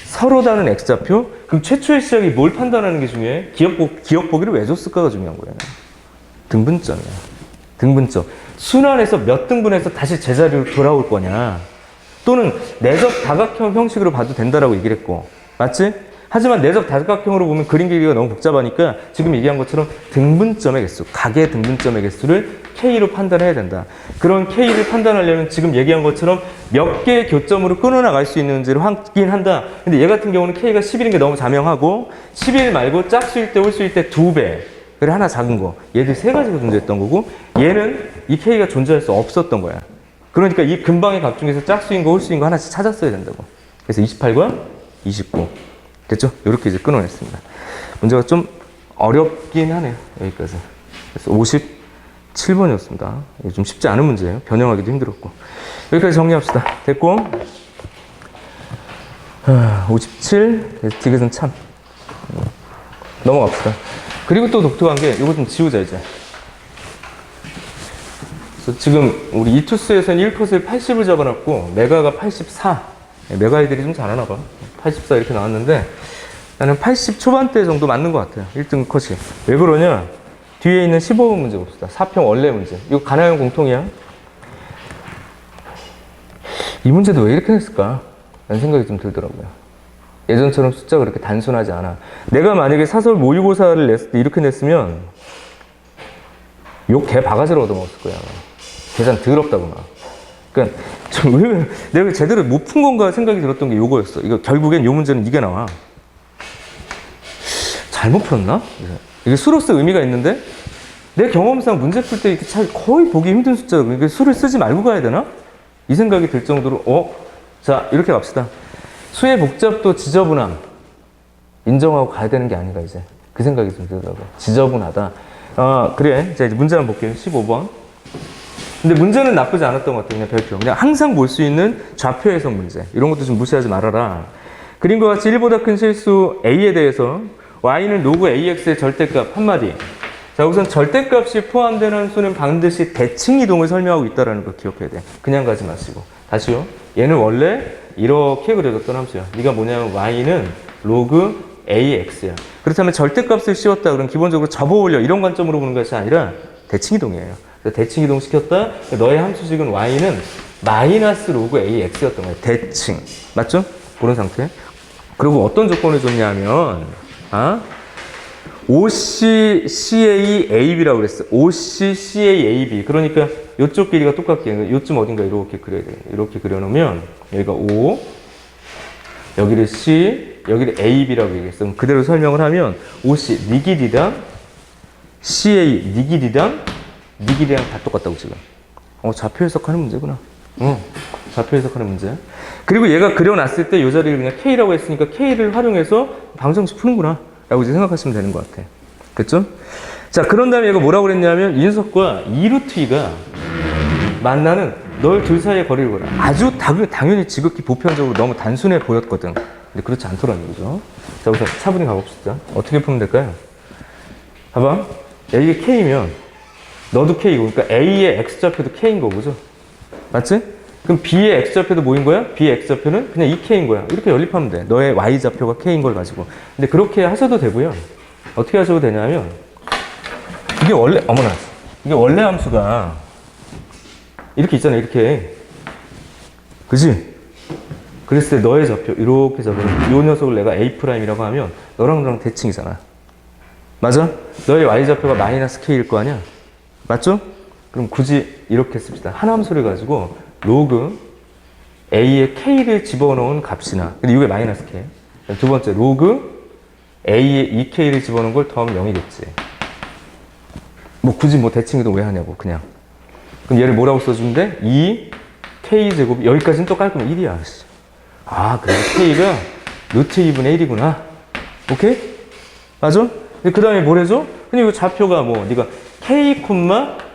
Speaker 1: 서로 다른 X좌표. 그럼 최초의 시작이 뭘 판단하는 게 중요해? 기억 보기를 왜 줬을까가 중요한 거예요. 등분점이야. 등분점. 순환해서 몇 등분해서 다시 제자리로 돌아올 거냐. 또는 내적 다각형 형식으로 봐도 된다라고 얘기를 했고. 맞지? 하지만 내적 다각형으로 보면 그림 그리기가 너무 복잡하니까 지금 얘기한 것처럼 등분점의 개수, 각의 등분점의 개수를 K로 판단해야 된다. 그런 K를 판단하려면 지금 얘기한 것처럼 몇 개의 교점으로 끊어나갈 수 있는지를 확인한다. 근데 얘 같은 경우는 K가 11인 게 너무 자명하고 11 말고 짝수일 때 홀수일 때 2배. 그래 하나 작은 거. 얘들 세 가지가 존재했던 거고 얘는 이 K가 존재할 수 없었던 거야. 그러니까 이 근방의 값 중에서 짝수인 거 홀수인 거 하나씩 찾았어야 된다고. 그래서 28과 29. 됐죠? 이렇게 이제 끊어냈습니다. 문제가 좀 어렵긴 하네요. 여기까지. 그래서 57번이었습니다. 이게 좀 쉽지 않은 문제예요. 변형하기도 힘들었고. 여기까지 정리합시다. 됐고. 57. 디귿은 참. 넘어갑시다. 그리고 또 독특한 게 이거 좀 지우자 이제. 그래서 지금 우리 이투스에서는 1컷을 80을 잡아놨고 메가가 84. 메가 애들이 좀 잘하나 봐. 84 이렇게 나왔는데 나는 80 초반대 정도 맞는 것 같아요. 1등 컷이. 왜 그러냐? 뒤에 있는 15번 문제 봅시다. 4평 원래 문제. 이거 가나형 공통이야. 이 문제도 왜 이렇게 냈을까? 라는 생각이 좀 들더라고요. 예전처럼 숫자가 그렇게 단순하지 않아. 내가 만약에 사설 모의고사를 냈을 때 이렇게 냈으면 욕 개 바가지로 얻어먹었을 거야. 계산 더럽다고 막. 그러니까 좀 의외로 내가 제대로 못 푼 건가 생각이 들었던 게 요거였어. 이거 결국엔 요 문제는 이게 나와. 잘못 풀었나? 이게 수로서 의미가 있는데 내 경험상 문제 풀 때 이렇게 거의 보기 힘든 숫자다. 그러니까 수를 쓰지 말고 가야 되나? 이 생각이 들 정도로 자 이렇게 갑시다. 수의 복잡도 지저분함 인정하고 가야 되는 게 아닌가 이제 그 생각이 좀 들더라고요. 지저분하다. 그래. 자 이제 문제 한번 볼게요. 15번. 근데 문제는 나쁘지 않았던 것 같아요. 그냥 별표. 그냥 항상 볼 수 있는 좌표 해석 문제. 이런 것도 좀 무시하지 말아라. 그림과 같이 1보다 큰 실수 A에 대해서 Y는 로그 AX의 절대값 한마디. 자 우선 절대값이 포함되는 수는 반드시 대칭 이동을 설명하고 있다는 거 기억해야 돼. 그냥 가지 마시고. 다시요. 얘는 원래 이렇게 그려졌던 함수야. 네가 뭐냐면 Y는 로그 AX야. 그렇다면 절대값을 씌웠다. 그럼 기본적으로 접어올려. 이런 관점으로 보는 것이 아니라 대칭 이동이에요. 대칭 이동 시켰다. 너의 함수식은 Y는 마이너스 로그 AX였던 거야. 대칭. 맞죠? 그런 상태. 그리고 어떤 조건을 줬냐면, OCCAAB라고 그랬어. OCCAAB. 그러니까 이쪽 길이가 똑같게, 요쯤 어딘가 이렇게 그려야 돼. 이렇게 그려놓으면, 여기가 O, 여기를 C, 여기를 AB라고 얘기했어. 그럼 그대로 설명을 하면, OC, 네 길이랑, CA, 네 길이랑, 네 길이랑 다 똑같다고 지금. 좌표 해석하는 문제구나. 좌표 해석하는 문제. 그리고 얘가 그려놨을 때 이 자리를 그냥 K라고 했으니까 K를 활용해서 방정식 푸는구나. 라고 이제 생각하시면 되는 것 같아. 그랬죠? 자, 그런 다음에 얘가 뭐라고 그랬냐면, 인석과 2루트 2가 만나는 널 둘 사이의 거리를 보라. 아주 당연히 지극히 보편적으로 너무 단순해 보였거든. 근데 그렇지 않더라는 거죠. 자, 우선 차분히 가봅시다. 어떻게 풀면 될까요? 봐봐. 야, 이게 K면, 너도 K고, 그러니까 A의 X좌표도 K인 거고, 그죠? 맞지? 그럼 B의 X좌표도 뭐인 거야? B의 X좌표는 그냥 2K인 거야. 이렇게 연립하면 돼. 너의 Y좌표가 K인 걸 가지고. 근데 그렇게 하셔도 되고요. 어떻게 하셔도 되냐면, 이게 원래 함수가, 이렇게 있잖아, 이렇게. 그지? 그랬을 때 너의 좌표, 이렇게 잡으면 이 녀석을 내가 A'이라고 하면 너랑 너랑 대칭이잖아. 맞아? 너의 Y좌표가 마이너스 K일 거 아니야? 맞죠? 그럼 굳이 이렇게 씁시다. 한 함수를 가지고 로그 A에 K를 집어넣은 값이나, 근데 이게 마이너스 K. 두 번째, 로그 A에 2K를 집어넣은 걸 더하면 0이겠지. 뭐 굳이 뭐 대칭이도 왜 하냐고, 그냥. 그럼 얘를 뭐라고 써주면 돼? 2K제곱, 여기까지는 또 깔끔해. 1이야. 아, 그래. K가 루트 2분의 1이구나. 오케이? 맞아? 그 다음에 뭘 해줘? 근데 이거 좌표가 뭐, 네가 K,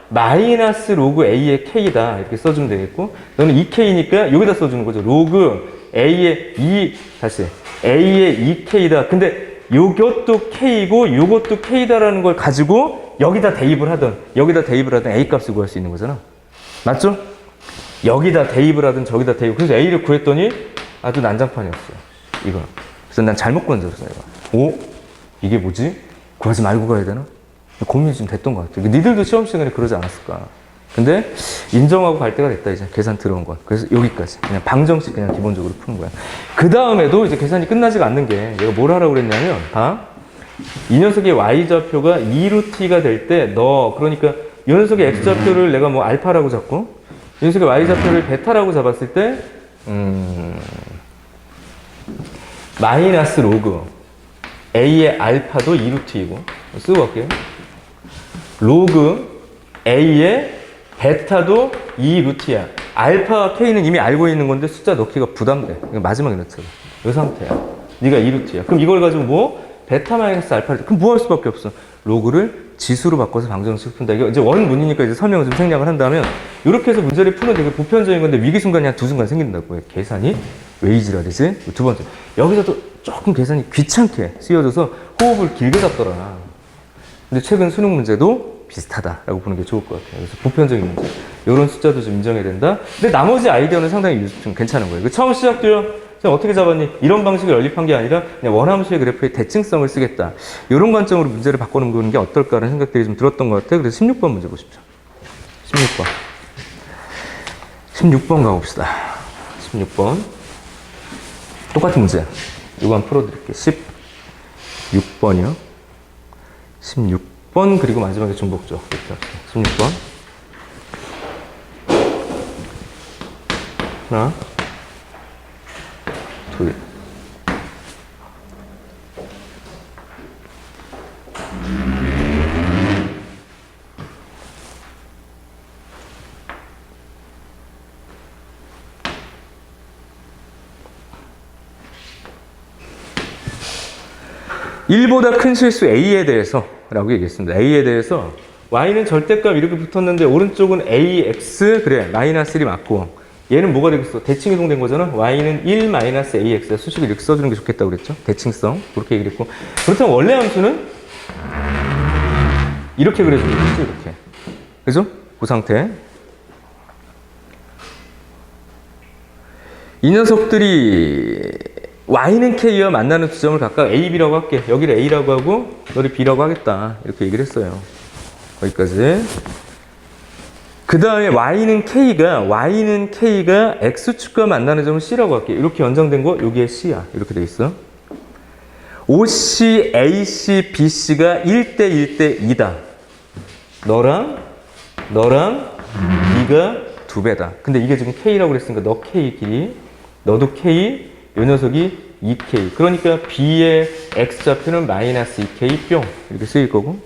Speaker 1: 마이너스 로그 A의 K다. 이렇게 써주면 되겠고, 너는 2K니까 여기다 써주는 거죠. 로그 A의 A의 2K다. 근데 요것도 K고, 요것도 K다라는 걸 가지고 여기다 대입을 하든, A 값을 구할 수 있는 거잖아. 맞죠? 여기다 대입을 하든, 저기다 대입. 그래서 A를 구했더니 아주 난장판이었어. 이거. 그래서 난 잘못 건졌어, 내가. 오? 이게 뭐지? 구하지 말고 가야 되나? 고민이 좀 됐던 것 같아. 니들도 시험 시간에 그러지 않았을까? 근데 인정하고 갈 때가 됐다, 이제. 계산 들어온 건. 그래서 여기까지. 그냥 방정식 그냥 기본적으로 푸는 거야. 그 다음에도 이제 계산이 끝나지가 않는 게, 내가 뭘 하라고 그랬냐면, 이 녀석의 Y좌표가 2루트가 될 때, 그러니까 이 녀석의 X좌표를 내가 뭐 알파라고 잡고, 이 녀석의 Y좌표를 베타라고 잡았을 때, 마이너스 로그 A의 알파도 2루트이고, 쓰고 갈게요. 로그 A의 베타도 2루트야. 알파 K는 이미 알고 있는 건데 숫자 넣기가 부담돼. 마지막에 넣잖아. 이 상태야. 네가 2루트야. 그럼 이걸 가지고 뭐? 베타 마이너스 알파를, 그럼 뭐 할 수밖에 없어? 로그를 지수로 바꿔서 방정식 푼다. 이게 이제 원문이니까 이제 설명을 좀 생략을 한다면, 이렇게 해서 문제를 푸는 되게 보편적인 건데 위기 순간이 한 2순간 생긴다고요. 계산이 왜 이지랄이지? 두 번째. 여기서도 조금 계산이 귀찮게 쓰여져서 호흡을 길게 잡더라. 근데 최근 수능 문제도 비슷하다라고 보는 게 좋을 것 같아요. 그래서 보편적인 문제. 이런 숫자도 좀 인정해야 된다. 근데 나머지 아이디어는 상당히 좀 괜찮은 거예요. 처음 시작도요. 어떻게 잡았니? 이런 방식을 연립한 게 아니라 그냥 원함수의 그래프의 대칭성을 쓰겠다. 이런 관점으로 문제를 바꿔놓는 게 어떨까라는 생각들이 좀 들었던 것 같아요. 그래서 16번 문제 보십시오. 16번 가봅시다. 16번. 똑같은 문제. 이거 한번 풀어드릴게요. 16번이요. 16번, 그리고 마지막에 중복죠. 16번. 하나, 둘. (1보다) 큰 실수 A에 대해서 라고 얘기했습니다. A에 대해서 Y는 절대값 이렇게 붙었는데 오른쪽은 AX, 그래, 마이너스 1이 맞고, 얘는 뭐가 되겠어? 대칭 이동된 거잖아? Y는 1 마이너스 AX야. 수식을 이렇게 써주는 게 좋겠다고 그랬죠? 대칭성. 그렇게 얘기를 했고. 그렇다면 원래 함수는 이렇게 그려주면 되겠지? 이렇게. 그죠? 그 상태. 이 녀석들이 Y는 K와 만나는 두 점을 각각 A, B라고 할게. 여기를 A라고 하고 너를 B라고 하겠다. 이렇게 얘기를 했어요. 거기까지. 그 다음에 Y는 K가 X축과 만나는 점을 C라고 할게. 이렇게 연장된 거 여기에 C야. 이렇게 돼 있어. OC, AC, BC가 1대 1대 2다. 너랑 B가 2배다. 근데 이게 지금 K라고 그랬으니까 너 K 길이, 너도 K, 요 녀석이 2K. 그러니까 B의 X좌표는 마이너스 2K 뿅. 이렇게 쓰일 거고.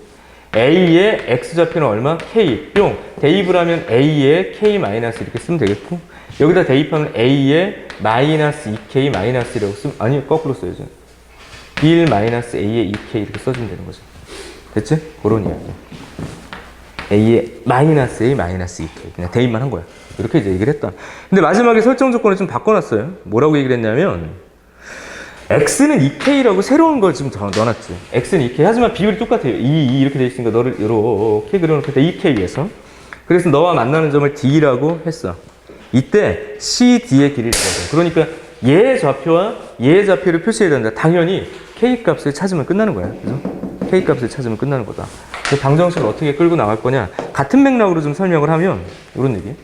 Speaker 1: A의 X좌표는 얼마? K 뿅. 대입을 하면 A의 K 마이너스 이렇게 쓰면 되겠고. 여기다 대입하면 A의 마이너스 2K 마이너스라고 쓰면, 아니, 거꾸로 써야죠. 1 마이너스 A의 2K 이렇게 써주면 되는 거죠. 됐지? 그런 이야기. A의 마이너스 A 마이너스 2K. 그냥 대입만 한 거야. 이렇게 이제 얘기를 했다. 근데 마지막에 설정 조건을 좀 바꿔놨어요. 뭐라고 얘기를 했냐면, X는 2K라고 새로운 걸 지금 넣어놨지. X는 2K. 하지만 비율이 똑같아요. 2 이렇게 돼 있으니까 너를 이렇게 그려놓고 2K에서. 그래서 너와 만나는 점을 D라고 했어. 이때 CD의 길이를 써야 돼. 그러니까 얘의 좌표와 얘의 좌표를 표시해야 된다. 당연히 K 값을 찾으면 끝나는 거야. 그죠? K 값을 찾으면 끝나는 거다. 그 방정식을 어떻게 끌고 나갈 거냐. 같은 맥락으로 좀 설명을 하면 이런 얘기.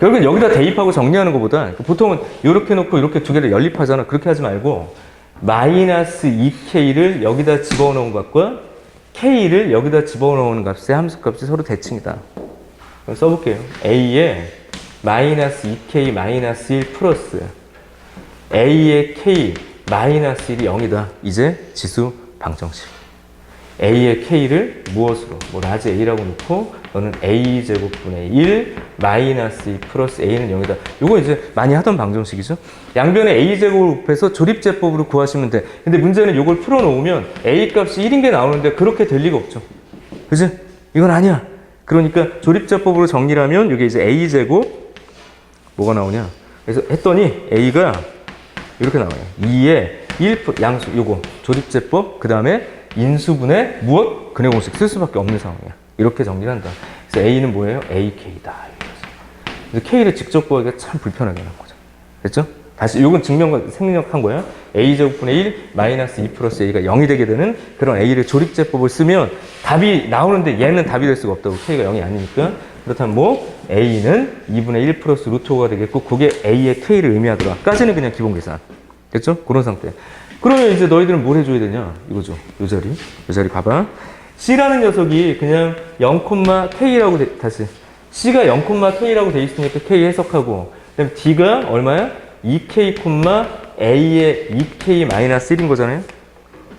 Speaker 1: 결국엔 여기다 대입하고 정리하는 것보다 보통은 이렇게 놓고 이렇게 두 개를 연립하잖아. 그렇게 하지 말고 마이너스 2k를 여기다 집어넣은 값과 k를 여기다 집어넣은 값의 함수값이 서로 대칭이다. 그럼 써볼게요. a에 마이너스 2k 마이너스 1 플러스 a의 k 마이너스 1이 0이다. 이제 지수 방정식. a의 k를 무엇으로? 뭐 라지 a라고 놓고 너는 a제곱분의 1 마이너스 2 플러스 a는 0이다. 요거 이제 많이 하던 방정식이죠. 양변에 a제곱을 곱해서 조립제법으로 구하시면 돼. 근데 문제는 요걸 풀어놓으면 a 값이 1인 게 나오는데 그렇게 될 리가 없죠. 그지? 이건 아니야. 그러니까 조립제법으로 정리를 하면 이게 이제 a제곱 뭐가 나오냐. 그래서 했더니 a가 이렇게 나와요. 2에 1 양수 요거 조립제법 그 다음에 인수분해 무엇? 근해 공식 쓸 수밖에 없는 상황이야. 이렇게 정리를 한다. 그래서 A는 뭐예요? AK다. 그래서 K를 직접 구하기가 참 불편하게 한 거죠. 됐죠? 다시 이건 생략한 거야. A제곱분의 1 마이너스 2 플러스 A가 0이 되게 되는 그런 A를 조립제법을 쓰면 답이 나오는데 얘는 답이 될 수가 없다고. K가 0이 아니니까. 그렇다면 뭐 A는 2분의 1 플러스 루트 5가 되겠고 그게 A의 K를 의미하더라. 까지는 그냥 기본 계산. 됐죠? 그런 상태. 그러면 이제 너희들은 뭘 해줘야 되냐? 이거죠. 요 자리 봐봐. C라는 녀석이 그냥 0,K라고 다시 C가 0,K라고 돼 있으니까 K 해석하고 그다음에 D가 얼마야? 2K, A의 2K 마이너스 1인 거잖아요.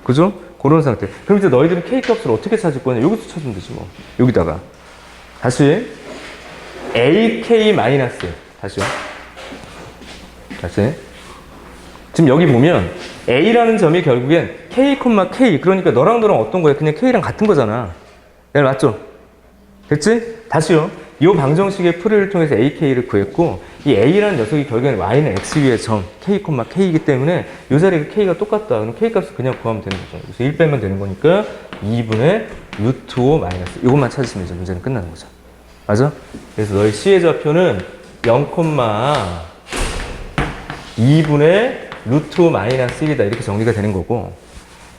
Speaker 1: 그죠? 그런 상태. 그럼 이제 너희들은 K 값을 어떻게 찾을 거냐? 여기서 찾으면 되지 뭐. 여기다가 다시 AK 마이너스 다시요. 다시 지금 여기 보면 A라는 점이 결국엔 K, K 그러니까 너랑 어떤 거야? 그냥 K랑 같은 거잖아. 네, 맞죠? 됐지? 다시요. 이 방정식의 풀이를 통해서 AK를 구했고 이 A라는 녀석이 결국엔 Y는 X 위의 점 K, K이기 때문에 이 자리에 K가 똑같다. 그럼 K 값을 그냥 구하면 되는 거죠. 그래서 1 빼면 되는 거니까 2분의 루트 5 마이너스 이것만 찾으시면 이제 문제는 끝나는 거죠. 맞아? 그래서 너희 C의 좌표는 0,2분의 루트 5 마이너스 1이다. 이렇게 정리가 되는 거고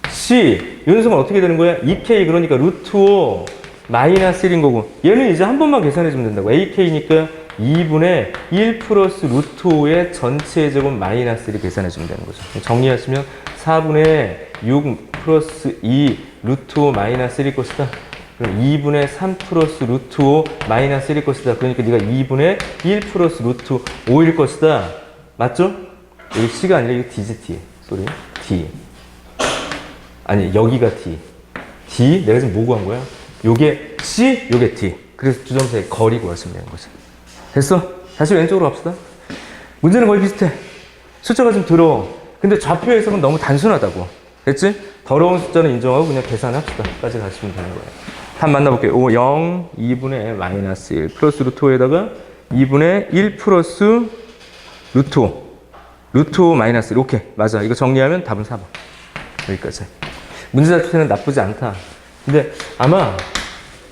Speaker 1: C, 이 녀석은 어떻게 되는 거야? 2K 그러니까 루트 5 마이너스 1인 거고 얘는 이제 한 번만 계산해주면 된다고. AK니까 2분의 1 플러스 루트 5의 전체 제곱 마이너스 1을 계산해주면 되는 거죠. 정리하시면 4분의 6 플러스 2 루트 5 마이너스 1일 것이다. 그럼 2분의 3 플러스 루트 5 마이너스 1일 것이다. 그러니까 네가 2분의 1 플러스 루트 5일 것이다. 맞죠? 여기 C가 아니라 이거 D지, D. 소리. D. 아니, 여기가 D. D, 내가 지금 뭐 구한 거야? 요게 C, 요게 D. 그래서 두 점 사이 거리 구하시면 되는 거죠. 됐어? 다시 왼쪽으로 갑시다. 문제는 거의 비슷해. 숫자가 좀 더러워. 근데 좌표 해석은 너무 단순하다고. 됐지? 더러운 숫자는 인정하고 그냥 계산합시다. 까지 가시면 되는 거예요. 한번 만나볼게요. 5, 0, 2분의 마이너스 1 플러스 루트 5에다가 2분의 1 플러스 루트 5. 루트 5 마이너스 1. 오케이. 맞아. 이거 정리하면 답은 4번. 여기까지. 문제 자체는 나쁘지 않다. 근데 아마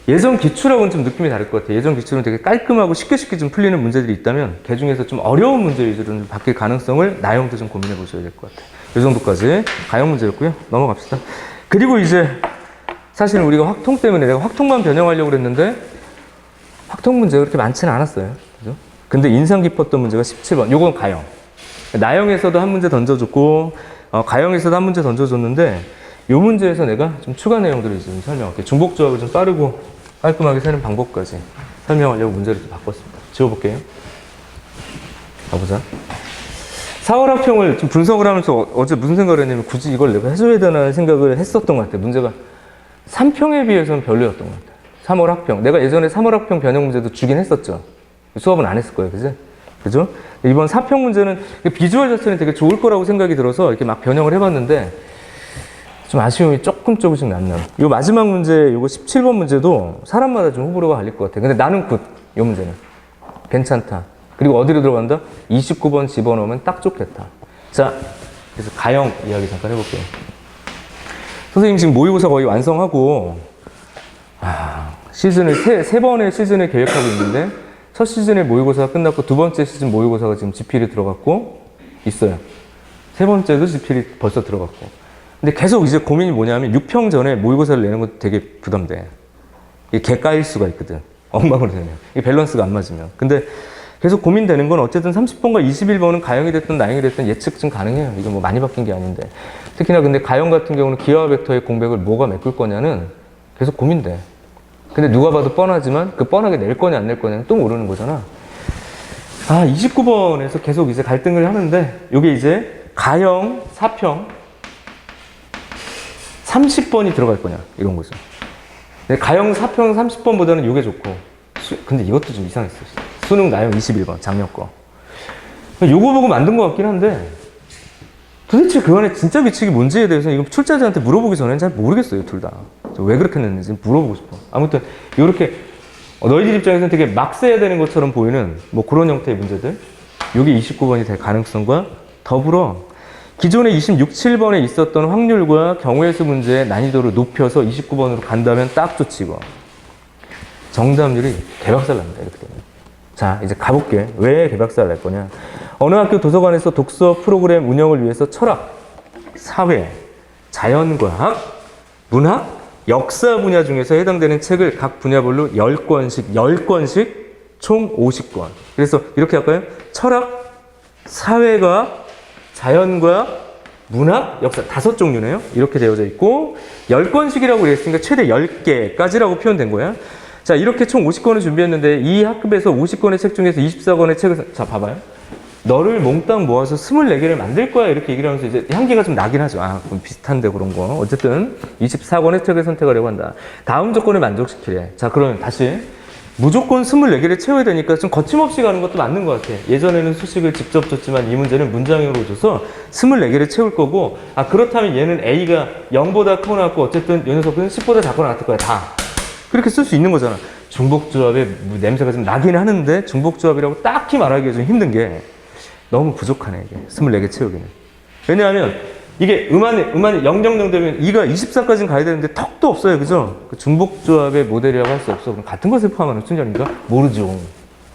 Speaker 1: 예전 기출하고는 좀 느낌이 다를 것 같아요. 예전 기출은 되게 깔끔하고 쉽게 좀 풀리는 문제들이 있다면 그 중에서 좀 어려운 문제 위주로 좀 바뀔 가능성을 나영도 좀 고민해 보셔야 될 것 같아요. 이 정도까지 가형 문제였고요. 넘어갑시다. 그리고 이제 사실은 우리가 확통 때문에 내가 확통만 변형하려고 그랬는데 확통 문제가 그렇게 많지는 않았어요. 그죠? 근데 인상 깊었던 문제가 17번. 요건 가형. 나형에서도 한 문제 던져줬고 가형에서도 한 문제 던져줬는데 이 문제에서 내가 좀 추가 내용들을 좀 설명할게요. 중복조합을 좀 빠르고 깔끔하게 세는 방법까지 설명하려고 문제를 좀 바꿨습니다. 지워볼게요. 가보자. 4월 합평을 좀 분석을 하면서 어제 무슨 생각을 했냐면 굳이 이걸 내가 해줘야 되나 생각을 했었던 것 같아요. 문제가 3평에 비해서는 별로였던 것 같아요. 3월 합평. 내가 예전에 3월 합평 변형 문제도 주긴 했었죠. 수업은 안 했을 거예요. 그죠? 그죠? 이번 4평 문제는 비주얼 자체는 되게 좋을 거라고 생각이 들어서 이렇게 막 변형을 해봤는데 좀 아쉬움이 조금씩 남는. 이 마지막 문제, 이거 17번 문제도 사람마다 좀 호불호가 갈릴 것 같아요. 근데 나는 굿. 이 문제는. 괜찮다. 그리고 어디로 들어간다? 29번 집어넣으면 딱 좋겠다. 자, 그래서 가형 이야기 잠깐 해볼게요. 선생님 지금 모의고사 거의 완성하고, 시즌을, 세 번의 시즌을 계획하고 있는데, 첫 시즌의 모의고사가 끝났고, 두 번째 시즌 모의고사가 지금 지필이 들어갔고, 있어요. 세 번째도 지필이 벌써 들어갔고. 근데 계속 이제 고민이 뭐냐면 6평 전에 모의고사를 내는 것도 되게 부담돼. 이게 개 까일 수가 있거든. 엉망으로 되면. 이 밸런스가 안 맞으면. 근데 계속 고민되는 건 어쨌든 30번과 21번은 가형이 됐든 나형이 됐든 예측 좀 가능해요. 이거 뭐 많이 바뀐 게 아닌데. 특히나 근데 가형 같은 경우는 기하와 벡터의 공백을 뭐가 메꿀 거냐는 계속 고민돼. 근데 누가 봐도 뻔하지만 그 뻔하게 낼 거냐 안 낼 거냐는 또 모르는 거잖아. 29번에서 계속 이제 갈등을 하는데 이게 이제 가형, 사평 30번이 들어갈 거냐 이런 거죠. 가형, 사평 30번보다는 이게 좋고 근데 이것도 좀 이상했어. 수능 나형 21번 작년 거. 요거 보고 만든 것 같긴 한데 도대체 그 안에 진짜 규칙이 뭔지에 대해서 이거 출제자한테 물어보기 전에는 잘 모르겠어요. 둘 다. 왜 그렇게 냈는지 물어보고 싶어. 아무튼 이렇게 너희들 입장에서는 되게 막 써야 되는 것처럼 보이는 뭐 그런 형태의 문제들 요게 29번이 될 가능성과 더불어 기존에 26, 7번에 있었던 확률과 경우의 수 문제의 난이도를 높여서 29번으로 간다면 딱 좋지 이거. 정답률이 개박살 납니다. 이렇게 되면. 자 이제 가볼게. 왜 개박살 날 거냐. 어느 학교 도서관에서 독서 프로그램 운영을 위해서 철학, 사회, 자연과학, 문학, 역사 분야 중에서 해당되는 책을 각 분야별로 10권씩 총 50권. 그래서 이렇게 할까요? 철학, 사회과학, 자연과학, 문학, 역사 5종류네요. 이렇게 되어져 있고 10권씩이라고 그랬으니까 최대 10개까지라고 표현된 거야. 자 이렇게 총 50권을 준비했는데 이 학급에서 50권의 책 중에서 24권의 책을 자 봐봐요. 너를 몽땅 모아서 24개를 만들 거야 이렇게 얘기를 하면서 이제 향기가 좀 나긴 하죠. 그럼 비슷한데 그런 거. 어쨌든 24권의 책을 선택하려고 한다. 다음 조건을 만족시키래. 자 그러면 다시 무조건 24개를 채워야 되니까 좀 거침없이 가는 것도 맞는 것 같아. 예전에는 수식을 직접 줬지만 이 문제는 문장형으로 줘서 24개를 채울 거고 그렇다면 얘는 A가 0보다 크거나 같고 어쨌든 이 녀석은 10보다 작거나 같을 거야. 다. 그렇게 쓸 수 있는 거잖아. 중복조합의 냄새가 좀 나긴 하는데 중복조합이라고 딱히 말하기가 좀 힘든 게 너무 부족하네, 이게. 24개 채우기는. 왜냐하면, 이게 음안이 000 되면 2가 24까지는 가야 되는데 턱도 없어요, 그죠? 그 중복조합의 모델이라고 할 수 없어. 그럼 같은 것을 포함하는 순전인가? 모르죠.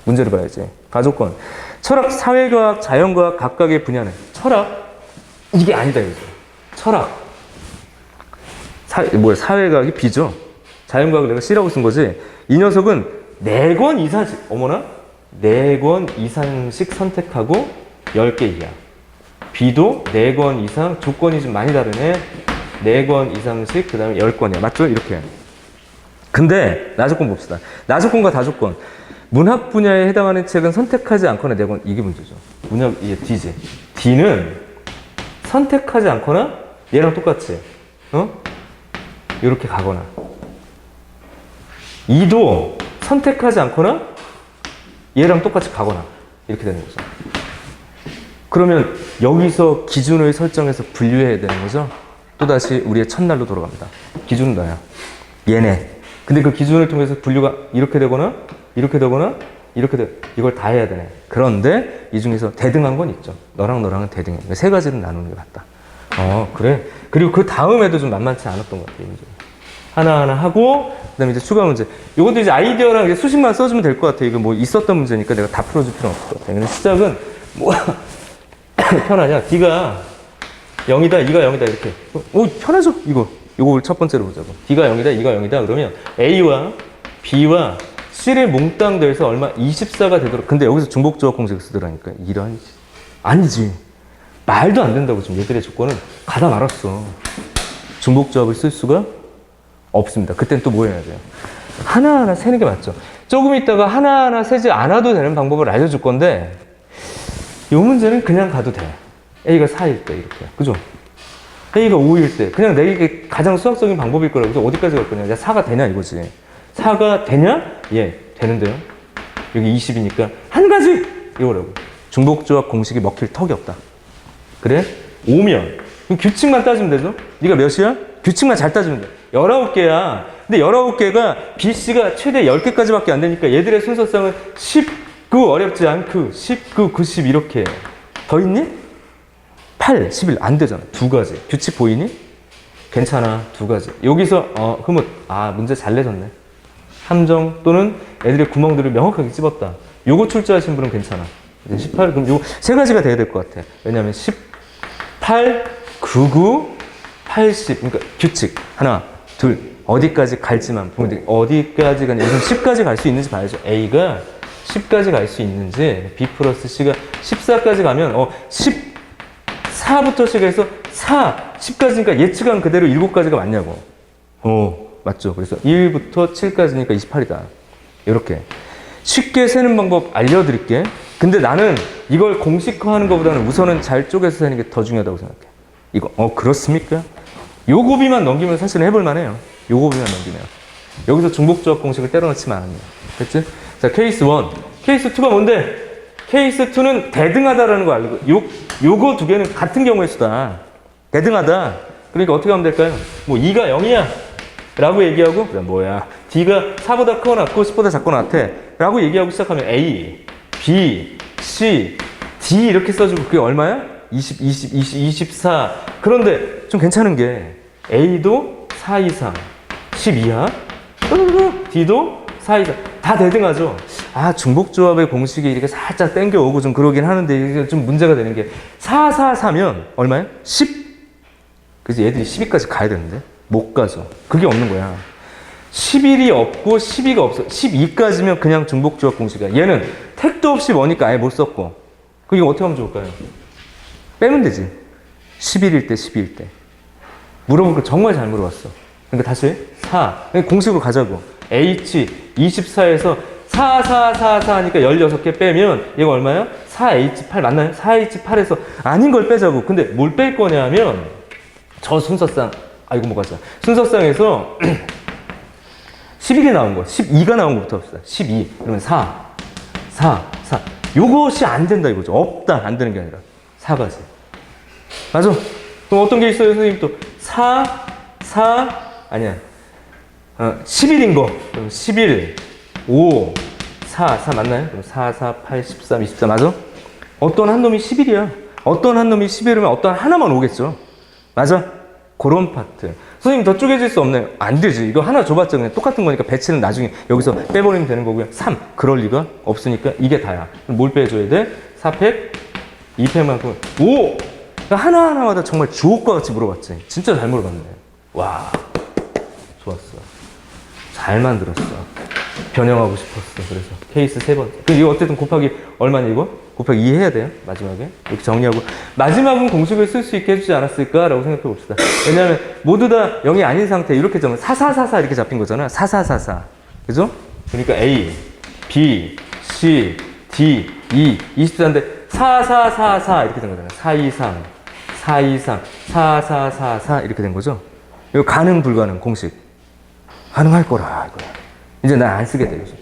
Speaker 1: 문제를 봐야지. 가조건. 철학, 사회과학, 자연과학 각각의 분야는. 철학? 이게 아니다, 이거죠. 철학. 사회과학이 B죠? 자연과학을 내가 C라고 쓴 거지. 이 녀석은 4권 이상씩, 어머나? 4권 이상씩 선택하고 10개 이하. B도 4권 이상, 조건이 좀 많이 다르네. 4권 이상씩, 그 다음에 10권이야. 맞죠? 이렇게. 근데, 나조건 봅시다. 나조건과 다조건. 문학 분야에 해당하는 책은 선택하지 않거나 4권. 이게 문제죠. 문학, 이게 D지. D는 선택하지 않거나 얘랑 똑같이. 이렇게 가거나. E도 선택하지 않거나 얘랑 똑같이 가거나. 이렇게 되는 거죠. 그러면 여기서 기준을 설정해서 분류해야 되는 거죠. 또다시 우리의 첫날로 돌아갑니다. 기준은 나야. 얘네. 근데 그 기준을 통해서 분류가 이렇게 되거나 이렇게 되거나 이렇게 돼. 이걸 다 해야 되네. 그런데 이 중에서 대등한 건 있죠. 너랑 너랑은 대등해. 3가지를 나누는 게 맞다. 그래. 그리고 그 다음에도 좀 만만치 않았던 것 같아요. 이제. 하나하나 하고 그 다음에 이제 추가 문제. 이것도 이제 아이디어랑 이제 수식만 써주면 될 것 같아요. 이거 뭐 있었던 문제니까 내가 다 풀어줄 필요는 없을 것 같아요. 근데 시작은 뭐 편하냐? D가 0이다, 2가 0이다 이렇게. 편하죠? 이거 첫 번째로 보자고. D가 0이다, 2가 0이다 그러면 A와 B와 C를 몽땅 더해서 얼마? 24가 되도록. 근데 여기서 중복조합 공식을 쓰더라니까. 이런 아니지. 말도 안 된다고 지금 얘들의 조건은 가다 말았어. 중복조합을 쓸 수가 없습니다. 그땐 또 뭐 해야 돼요? 하나하나 세는 게 맞죠. 조금 있다가 하나하나 세지 않아도 되는 방법을 알려줄 건데 이 문제는 그냥 가도 돼. A가 4일 때 이렇게. 그죠? A가 5일 때. 그냥 내게 가장 수학적인 방법일 거라고. 그래서 어디까지 갈 거냐? 야, 4가 되냐 이거지. 4가 되냐? 예, 되는데요. 여기 20이니까 한 가지! 이거라고. 중복조합 공식이 먹힐 턱이 없다. 그래? 5면. 그럼 규칙만 따지면 되죠? 네가 몇이야? 규칙만 잘 따지면 돼. 19개야. 근데 19개가 B씨가 최대 10개까지밖에 안 되니까 얘들의 순서상은 19 어렵지 않고 19, 90 이렇게. 더 있니? 8, 11 안 되잖아. 2가지. 규칙 보이니? 괜찮아. 2가지. 여기서 그러면 문제 잘 내줬네. 함정 또는 애들의 구멍들을 명확하게 찝었다. 요거 출제하신 분은 괜찮아. 이제 18 그럼 요거 3가지가 돼야 될 것 같아. 왜냐면 18, 99, 80 그러니까 규칙 하나, 둘 어디까지 갈지만 보면 돼. 어디까지 가냐. 우선 10까지 갈 수 있는지 봐야죠. A가 10까지 갈 수 있는지, B 플러스 C가 14까지 가면 14부터 시작해서 10까지니까 예측한 그대로 7까지가 맞냐고. 맞죠. 그래서 1부터 7까지니까 28이다. 이렇게 쉽게 세는 방법 알려드릴게. 근데 나는 이걸 공식화하는 것보다는 우선은 잘 쪼개서 세는 게 더 중요하다고 생각해. 이거 그렇습니까? 요 고비만 넘기면 사실은 해볼 만해요. 요 고비만 넘기면. 여기서 중복조합 공식을 때려넣지만 않으면. 됐지? 자, 케이스 1. 케이스 2가 뭔데? 케이스 2는 대등하다라는 거 알고. 요거 두 개는 같은 경우의 수다. 대등하다. 그러니까 어떻게 하면 될까요? 뭐 2가 0이야. 라고 얘기하고, 그다음 뭐야? D가 4보다 크거나 같고 10보다 작거나 같아. 라고 얘기하고 시작하면 A, B, C, D 이렇게 써주고 그게 얼마야? 20, 24. 그런데 좀 괜찮은 게 A도 4 이상, 12야. D도 4 이상. 다 대등하죠? 중복조합의 공식이 이렇게 살짝 땡겨오고 좀 그러긴 하는데 이게 좀 문제가 되는 게 4, 4, 4면 얼마야? 10? 그래서 얘들이 12까지 가야 되는데 못 가죠. 그게 없는 거야. 11이 없고 12가 없어. 12까지면 그냥 중복조합 공식이야. 얘는 택도 없이 뭐니까 아예 못 썼고. 그게 어떻게 하면 좋을까요? 빼면 되지. 11일 때, 12일 때. 물어볼 거 정말 잘 물어봤어. 그러니까 다시 4. 공식으로 가자고. H 24에서 4, 4, 4, 4 하니까 16개 빼면 얘가 얼마야? 4H8 맞나요? 4H8에서 아닌 걸 빼자고. 근데 뭘 뺄 거냐면 저 순서상 이거 뭐 가자. 순서상에서 11이 나온 거, 12가 나온 것부터 합시다. 12. 그러면 4. 요것이 안 된다 이거죠. 없다. 안 되는 게 아니라. 4가지. 맞아. 그럼 어떤 게 있어요, 선생님 또? 아니야. 11인 거. 그럼 11, 5, 4 맞나요? 그럼 4, 8, 13, 24 맞아? 어떤 한 놈이 11이야. 어떤 한 놈이 11이면 어떤 하나만 오겠죠. 맞아? 그런 파트. 선생님 더 쪼개질 수 없나요? 안 되지. 이거 하나 줘봤자 그냥 똑같은 거니까 배치는 나중에 여기서 빼버리면 되는 거고요. 3. 그럴 리가 없으니까 이게 다야. 그럼 뭘 빼줘야 돼? 4팩, 2팩만큼 5! 그러니까 하나하나마다 정말 주옥과 같이 물어봤지. 진짜 잘 물어봤네. 와. 좋았어. 잘 만들었어. 변형하고 싶었어. 그래서 케이스 3번. 이거 어쨌든 곱하기 얼마냐 이거? 곱하기 2 해야 돼요. 마지막에. 이렇게 정리하고. 마지막은 공식을 쓸 수 있게 해주지 않았을까라고 생각해 봅시다. 왜냐하면 모두 다 0이 아닌 상태 이렇게 정면 4444 이렇게 잡힌 거잖아. 4444. 그죠? 그러니까 A, B, C, D, E, 24인데 4444 이렇게 된 거잖아. 423, 423, 4444 이렇게 된 거죠. 이거 가능 불가능 공식. 가능할 거라 이거야. 이제 난 안 쓰게 되겠어.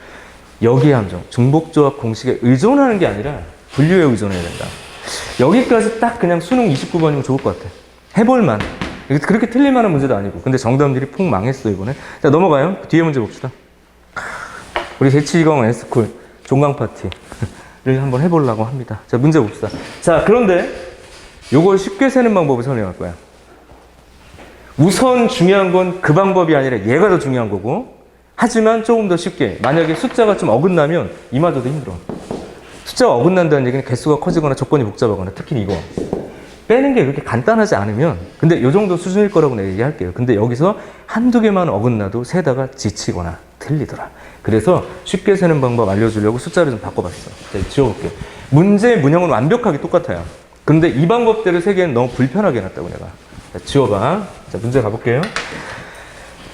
Speaker 1: 여기에 함정. 중복조합 공식에 의존하는 게 아니라 분류에 의존해야 된다. 여기까지 딱 그냥 수능 29번이면 좋을 것 같아. 해볼만. 그렇게 틀릴 만한 문제도 아니고. 근데 정답들이 폭 망했어, 이번에. 자, 넘어가요. 뒤에 문제 봅시다. 우리 대치경 S쿨 종강 파티를 한번 해보려고 합니다. 자, 문제 봅시다. 자, 그런데 요걸 쉽게 세는 방법을 설명할 거야. 우선 중요한 건 그 방법이 아니라 얘가 더 중요한 거고, 하지만 조금 더 쉽게. 만약에 숫자가 좀 어긋나면 이마저도 힘들어. 숫자가 어긋난다는 얘기는 개수가 커지거나 조건이 복잡하거나 특히 이거. 빼는 게 그렇게 간단하지 않으면, 근데 요 정도 수준일 거라고 내가 얘기할게요. 근데 여기서 한두 개만 어긋나도 세다가 지치거나 틀리더라. 그래서 쉽게 세는 방법 알려주려고 숫자를 좀 바꿔봤어. 자, 지워볼게요. 문제 문형은 완벽하게 똑같아요. 근데 이 방법대로 세기에는 너무 불편하게 해놨다고 내가. 자, 지워봐. 자, 문제 가볼게요.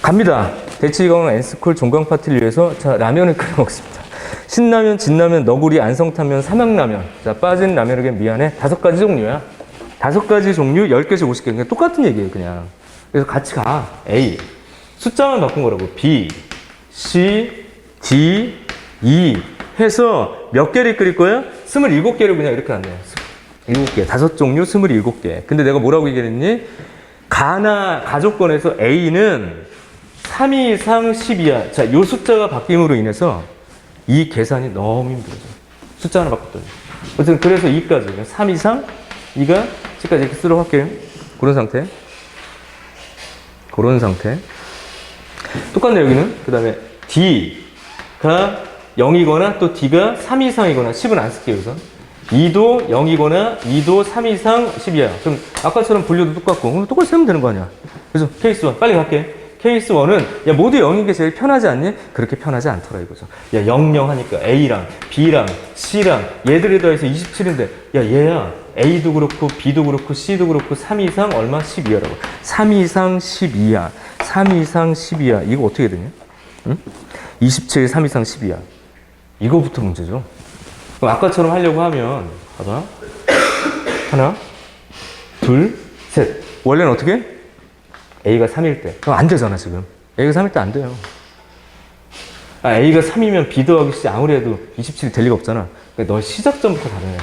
Speaker 1: 갑니다. 대치경 N스쿨 종강 파티를 위해서 자, 라면을 끓여 먹습니다. 신라면, 진라면, 너구리, 안성탕면, 삼양라면. 자, 빠진 라면에게 미안해. 5가지 종류야. 5가지 종류, 10개씩 50개. 그냥 똑같은 얘기예요, 그냥. 그래서 같이 가. A. 숫자만 바꾼 거라고. B, C, D, E 해서 몇 개를 끓일 거야? 27개를 그냥 이렇게 한대요. 7개. 5종류, 27개. 근데 내가 뭐라고 얘기했니? 가조건에서 A는 3 이상 10이야. 자, 요 숫자가 바뀜으로 인해서 이 계산이 너무 힘들어져. 숫자 하나 바꿨더니. 어쨌든 그래서 2까지. 3 이상, 2가 10까지 이렇게 쓰도록 할게요. 그런 상태. 똑같네, 여기는. 그 다음에 D가 0이거나 또 D가 3 이상이거나 10은 안 쓸게요, 우선. 2도 0이거나 2도 3 이상 10이야. 그럼 아까처럼 분류도 똑같고. 똑같이 세면 되는 거 아니야. 그래서 케이스 1. 빨리 갈게. 케이스 1은 야 모두 0인 게 제일 편하지 않니? 그렇게 편하지 않더라 이거죠. 야 0, 0 하니까 A랑 B랑 C랑 얘들이 더해서 27인데 야 얘야 A도 그렇고 B도 그렇고 C도 그렇고 3 이상 얼마? 12야라고. 3 이상 12야. 3 이상 12야. 이거 어떻게 되냐? 응? 27, 3 이상 12야. 이거부터 문제죠. 그럼 아까처럼 하려고 하면 봐봐. 하나, 둘, 셋. 원래는 어떻게? A가 3일 때. 그럼 안 되잖아, 지금. A가 3일 때 안 돼요. A가 3이면 B 더하기 C 아무리 해도 27이 될 리가 없잖아. 그러니까 너 시작점부터 다르네.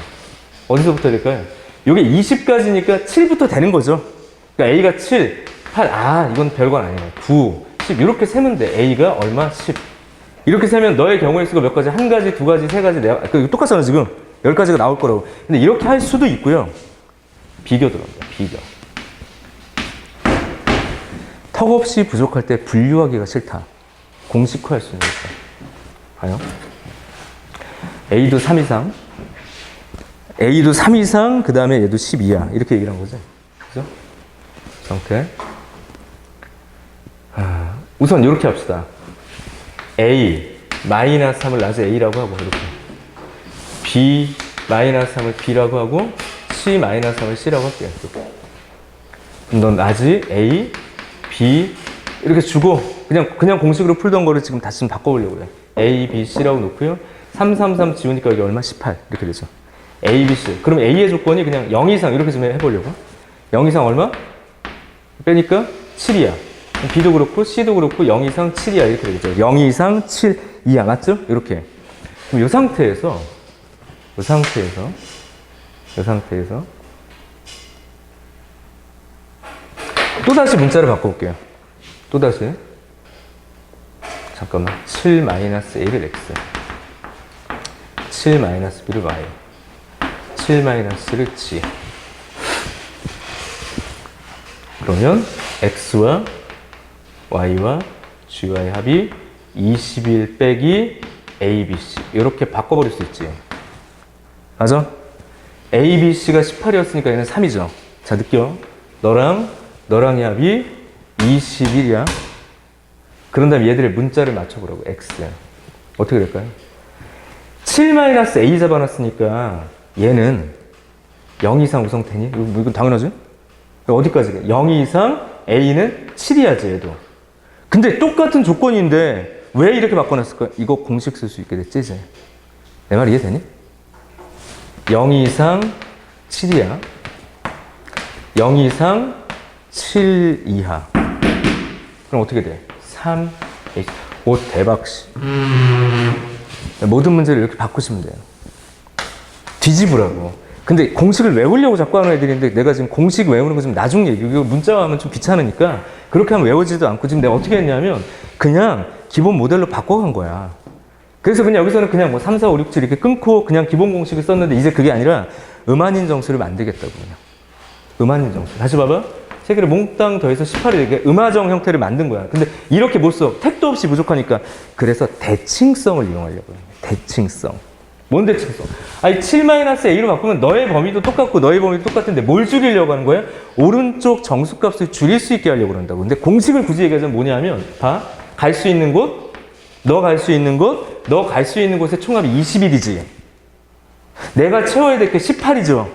Speaker 1: 어디서부터 될까요? 이게 20까지니까 7부터 되는 거죠. 그러니까 A가 7, 8, 이건 별건 아니네. 9, 10. 이렇게 세면 돼. A가 얼마? 10. 이렇게 세면 너의 경우의 수가 몇 가지? 한 가지, 두 가지, 세 가지, 똑같잖아, 지금. 10가지가 나올 거라고. 근데 이렇게 할 수도 있고요. 비교 들어갑니다. 비교. 턱없이 부족할 때 분류하기가 싫다. 공식화할 수 있는 거죠. 봐요. A도 3 이상, A도 3 이상, 그 다음에 얘도 12야. 이렇게 얘기를 한 거죠. 그죠? 상태. 우선 이렇게 합시다. A, 마이너스 3을 낮에 A라고 하고, 이렇게. B, 마이너스 3을 B라고 하고, C, 마이너스 3을 C라고 할게요. 이렇게. 그럼 넌 낮이 A, B, 이렇게 주고, 그냥 공식으로 풀던 거를 지금 다시 좀 바꿔보려고 해요. A, B, C라고 놓고요. 3, 3, 3 지우니까 여기 얼마? 18. 이렇게 되죠. A, B, C. 그럼 A의 조건이 그냥 0 이상 이렇게 좀 해보려고. 0 이상 얼마? 빼니까 7이야. B도 그렇고 C도 그렇고 0 이상 7이야. 이렇게 되겠죠. 0 이상 7 이하. 맞죠? 이렇게. 그럼 이 상태에서 또다시 문자를 바꿔볼게요. 또다시. 잠깐만. 7-A를 X. 7-B를 Y. 7-C를 G. 그러면 X와 Y와 GY 합이 21 빼기 A, B, C. 이렇게 바꿔버릴 수 있지. 맞아? A, B, C가 18이었으니까 얘는 3이죠. 자, 느껴. 너랑의 합이 21이야. 그런 다음에 얘들의 문자를 맞춰보라고. X. 어떻게 될까요? 7-A 잡아놨으니까 얘는 0 이상 우성되니? 이건 당연하죠? 어디까지? 0 이상 A는 7이야지, 얘도. 근데 똑같은 조건인데 왜 이렇게 바꿔놨을까? 이거 공식 쓸 수 있게 됐지, 이제. 내 말 이해되니? 0 이상 7이야. 0 이상 7 이하. 그럼 어떻게 돼? 3, H. 오, 대박, 씨. 모든 문제를 이렇게 바꾸시면 돼요. 뒤집으라고. 근데 공식을 외우려고 자꾸 하는 애들인데 내가 지금 공식 외우는 거 좀 나중 얘기. 이거 문자로 하면 좀 귀찮으니까 그렇게 하면 외우지도 않고 지금 내가 어떻게 했냐면 그냥 기본 모델로 바꿔간 거야. 그래서 그냥 여기서는 그냥 뭐 3, 4, 5, 6, 7 이렇게 끊고 그냥 기본 공식을 썼는데 이제 그게 아니라 음한인 정수를 만들겠다고 그냥. 음한인 정수. 다시 봐봐. 세 개를 몽땅 더해서 18을 이렇게 음화정 형태를 만든 거야. 근데 이렇게 못 써. 택도 없이 부족하니까. 그래서 대칭성을 이용하려고 해요. 대칭성. 뭔 대칭성? 아니 7-A로 바꾸면 너의 범위도 똑같고 너의 범위도 똑같은데 뭘 줄이려고 하는 거야? 오른쪽 정수값을 줄일 수 있게 하려고 그런다고. 근데 공식을 굳이 얘기하자면 뭐냐면 봐. 갈 수 있는 곳, 너 갈 수 있는 곳, 너 갈 수 있는 곳의 총합이 21이지. 내가 채워야 될 게 18이죠.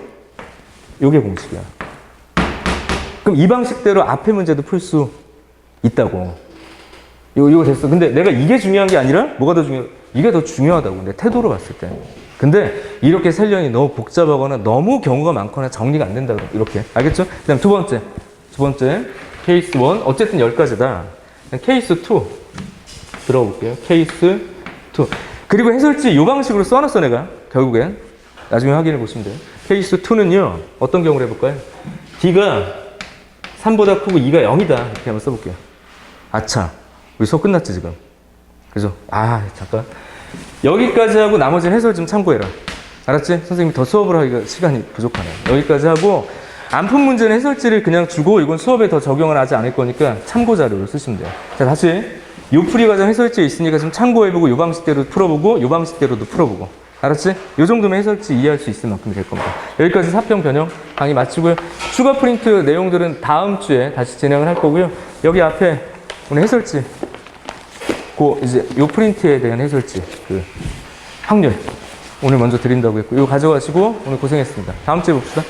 Speaker 1: 요게 공식이야. 그럼 이 방식대로 앞에 문제도 풀 수 있다고. 이거 됐어. 근데 내가 이게 중요한 게 아니라 뭐가 더 중요해? 이게 더 중요하다고. 내 태도로 봤을 때. 근데 이렇게 설명이 너무 복잡하거나 너무 경우가 많거나 정리가 안 된다고. 이렇게. 알겠죠? 그 다음 두 번째. 케이스 1. 어쨌든 10가지다. 케이스 2. 들어볼게요. 케이스 2. 그리고 해설지 이 방식으로 써놨어, 내가. 결국엔. 나중에 확인해 보시면 돼요. 케이스 2는요. 어떤 경우를 해볼까요? D가 3보다 크고 2가 0이다. 이렇게 한번 써볼게요. 아차. 우리 수업 끝났지, 지금? 그죠? 잠깐. 여기까지 하고 나머지는 해설 좀 참고해라. 알았지? 선생님이 더 수업을 하기가 시간이 부족하네. 여기까지 하고, 안 푼 문제는 해설지를 그냥 주고, 이건 수업에 더 적용을 하지 않을 거니까 참고 자료를 쓰시면 돼요. 자, 다시. 요 풀이 과정 해설지에 있으니까 좀 참고해보고, 요 방식대로 풀어보고, 요 방식대로도 풀어보고. 알았지? 요 정도면 해설지 이해할 수 있을 만큼 될 겁니다. 여기까지 사평 변형 강의 마치고요. 추가 프린트 내용들은 다음 주에 다시 진행을 할 거고요. 여기 앞에 오늘 해설지. 이제 요 프린트에 대한 해설지. 그 확률. 오늘 먼저 드린다고 했고, 이거 가져가시고 오늘 고생했습니다. 다음 주에 봅시다.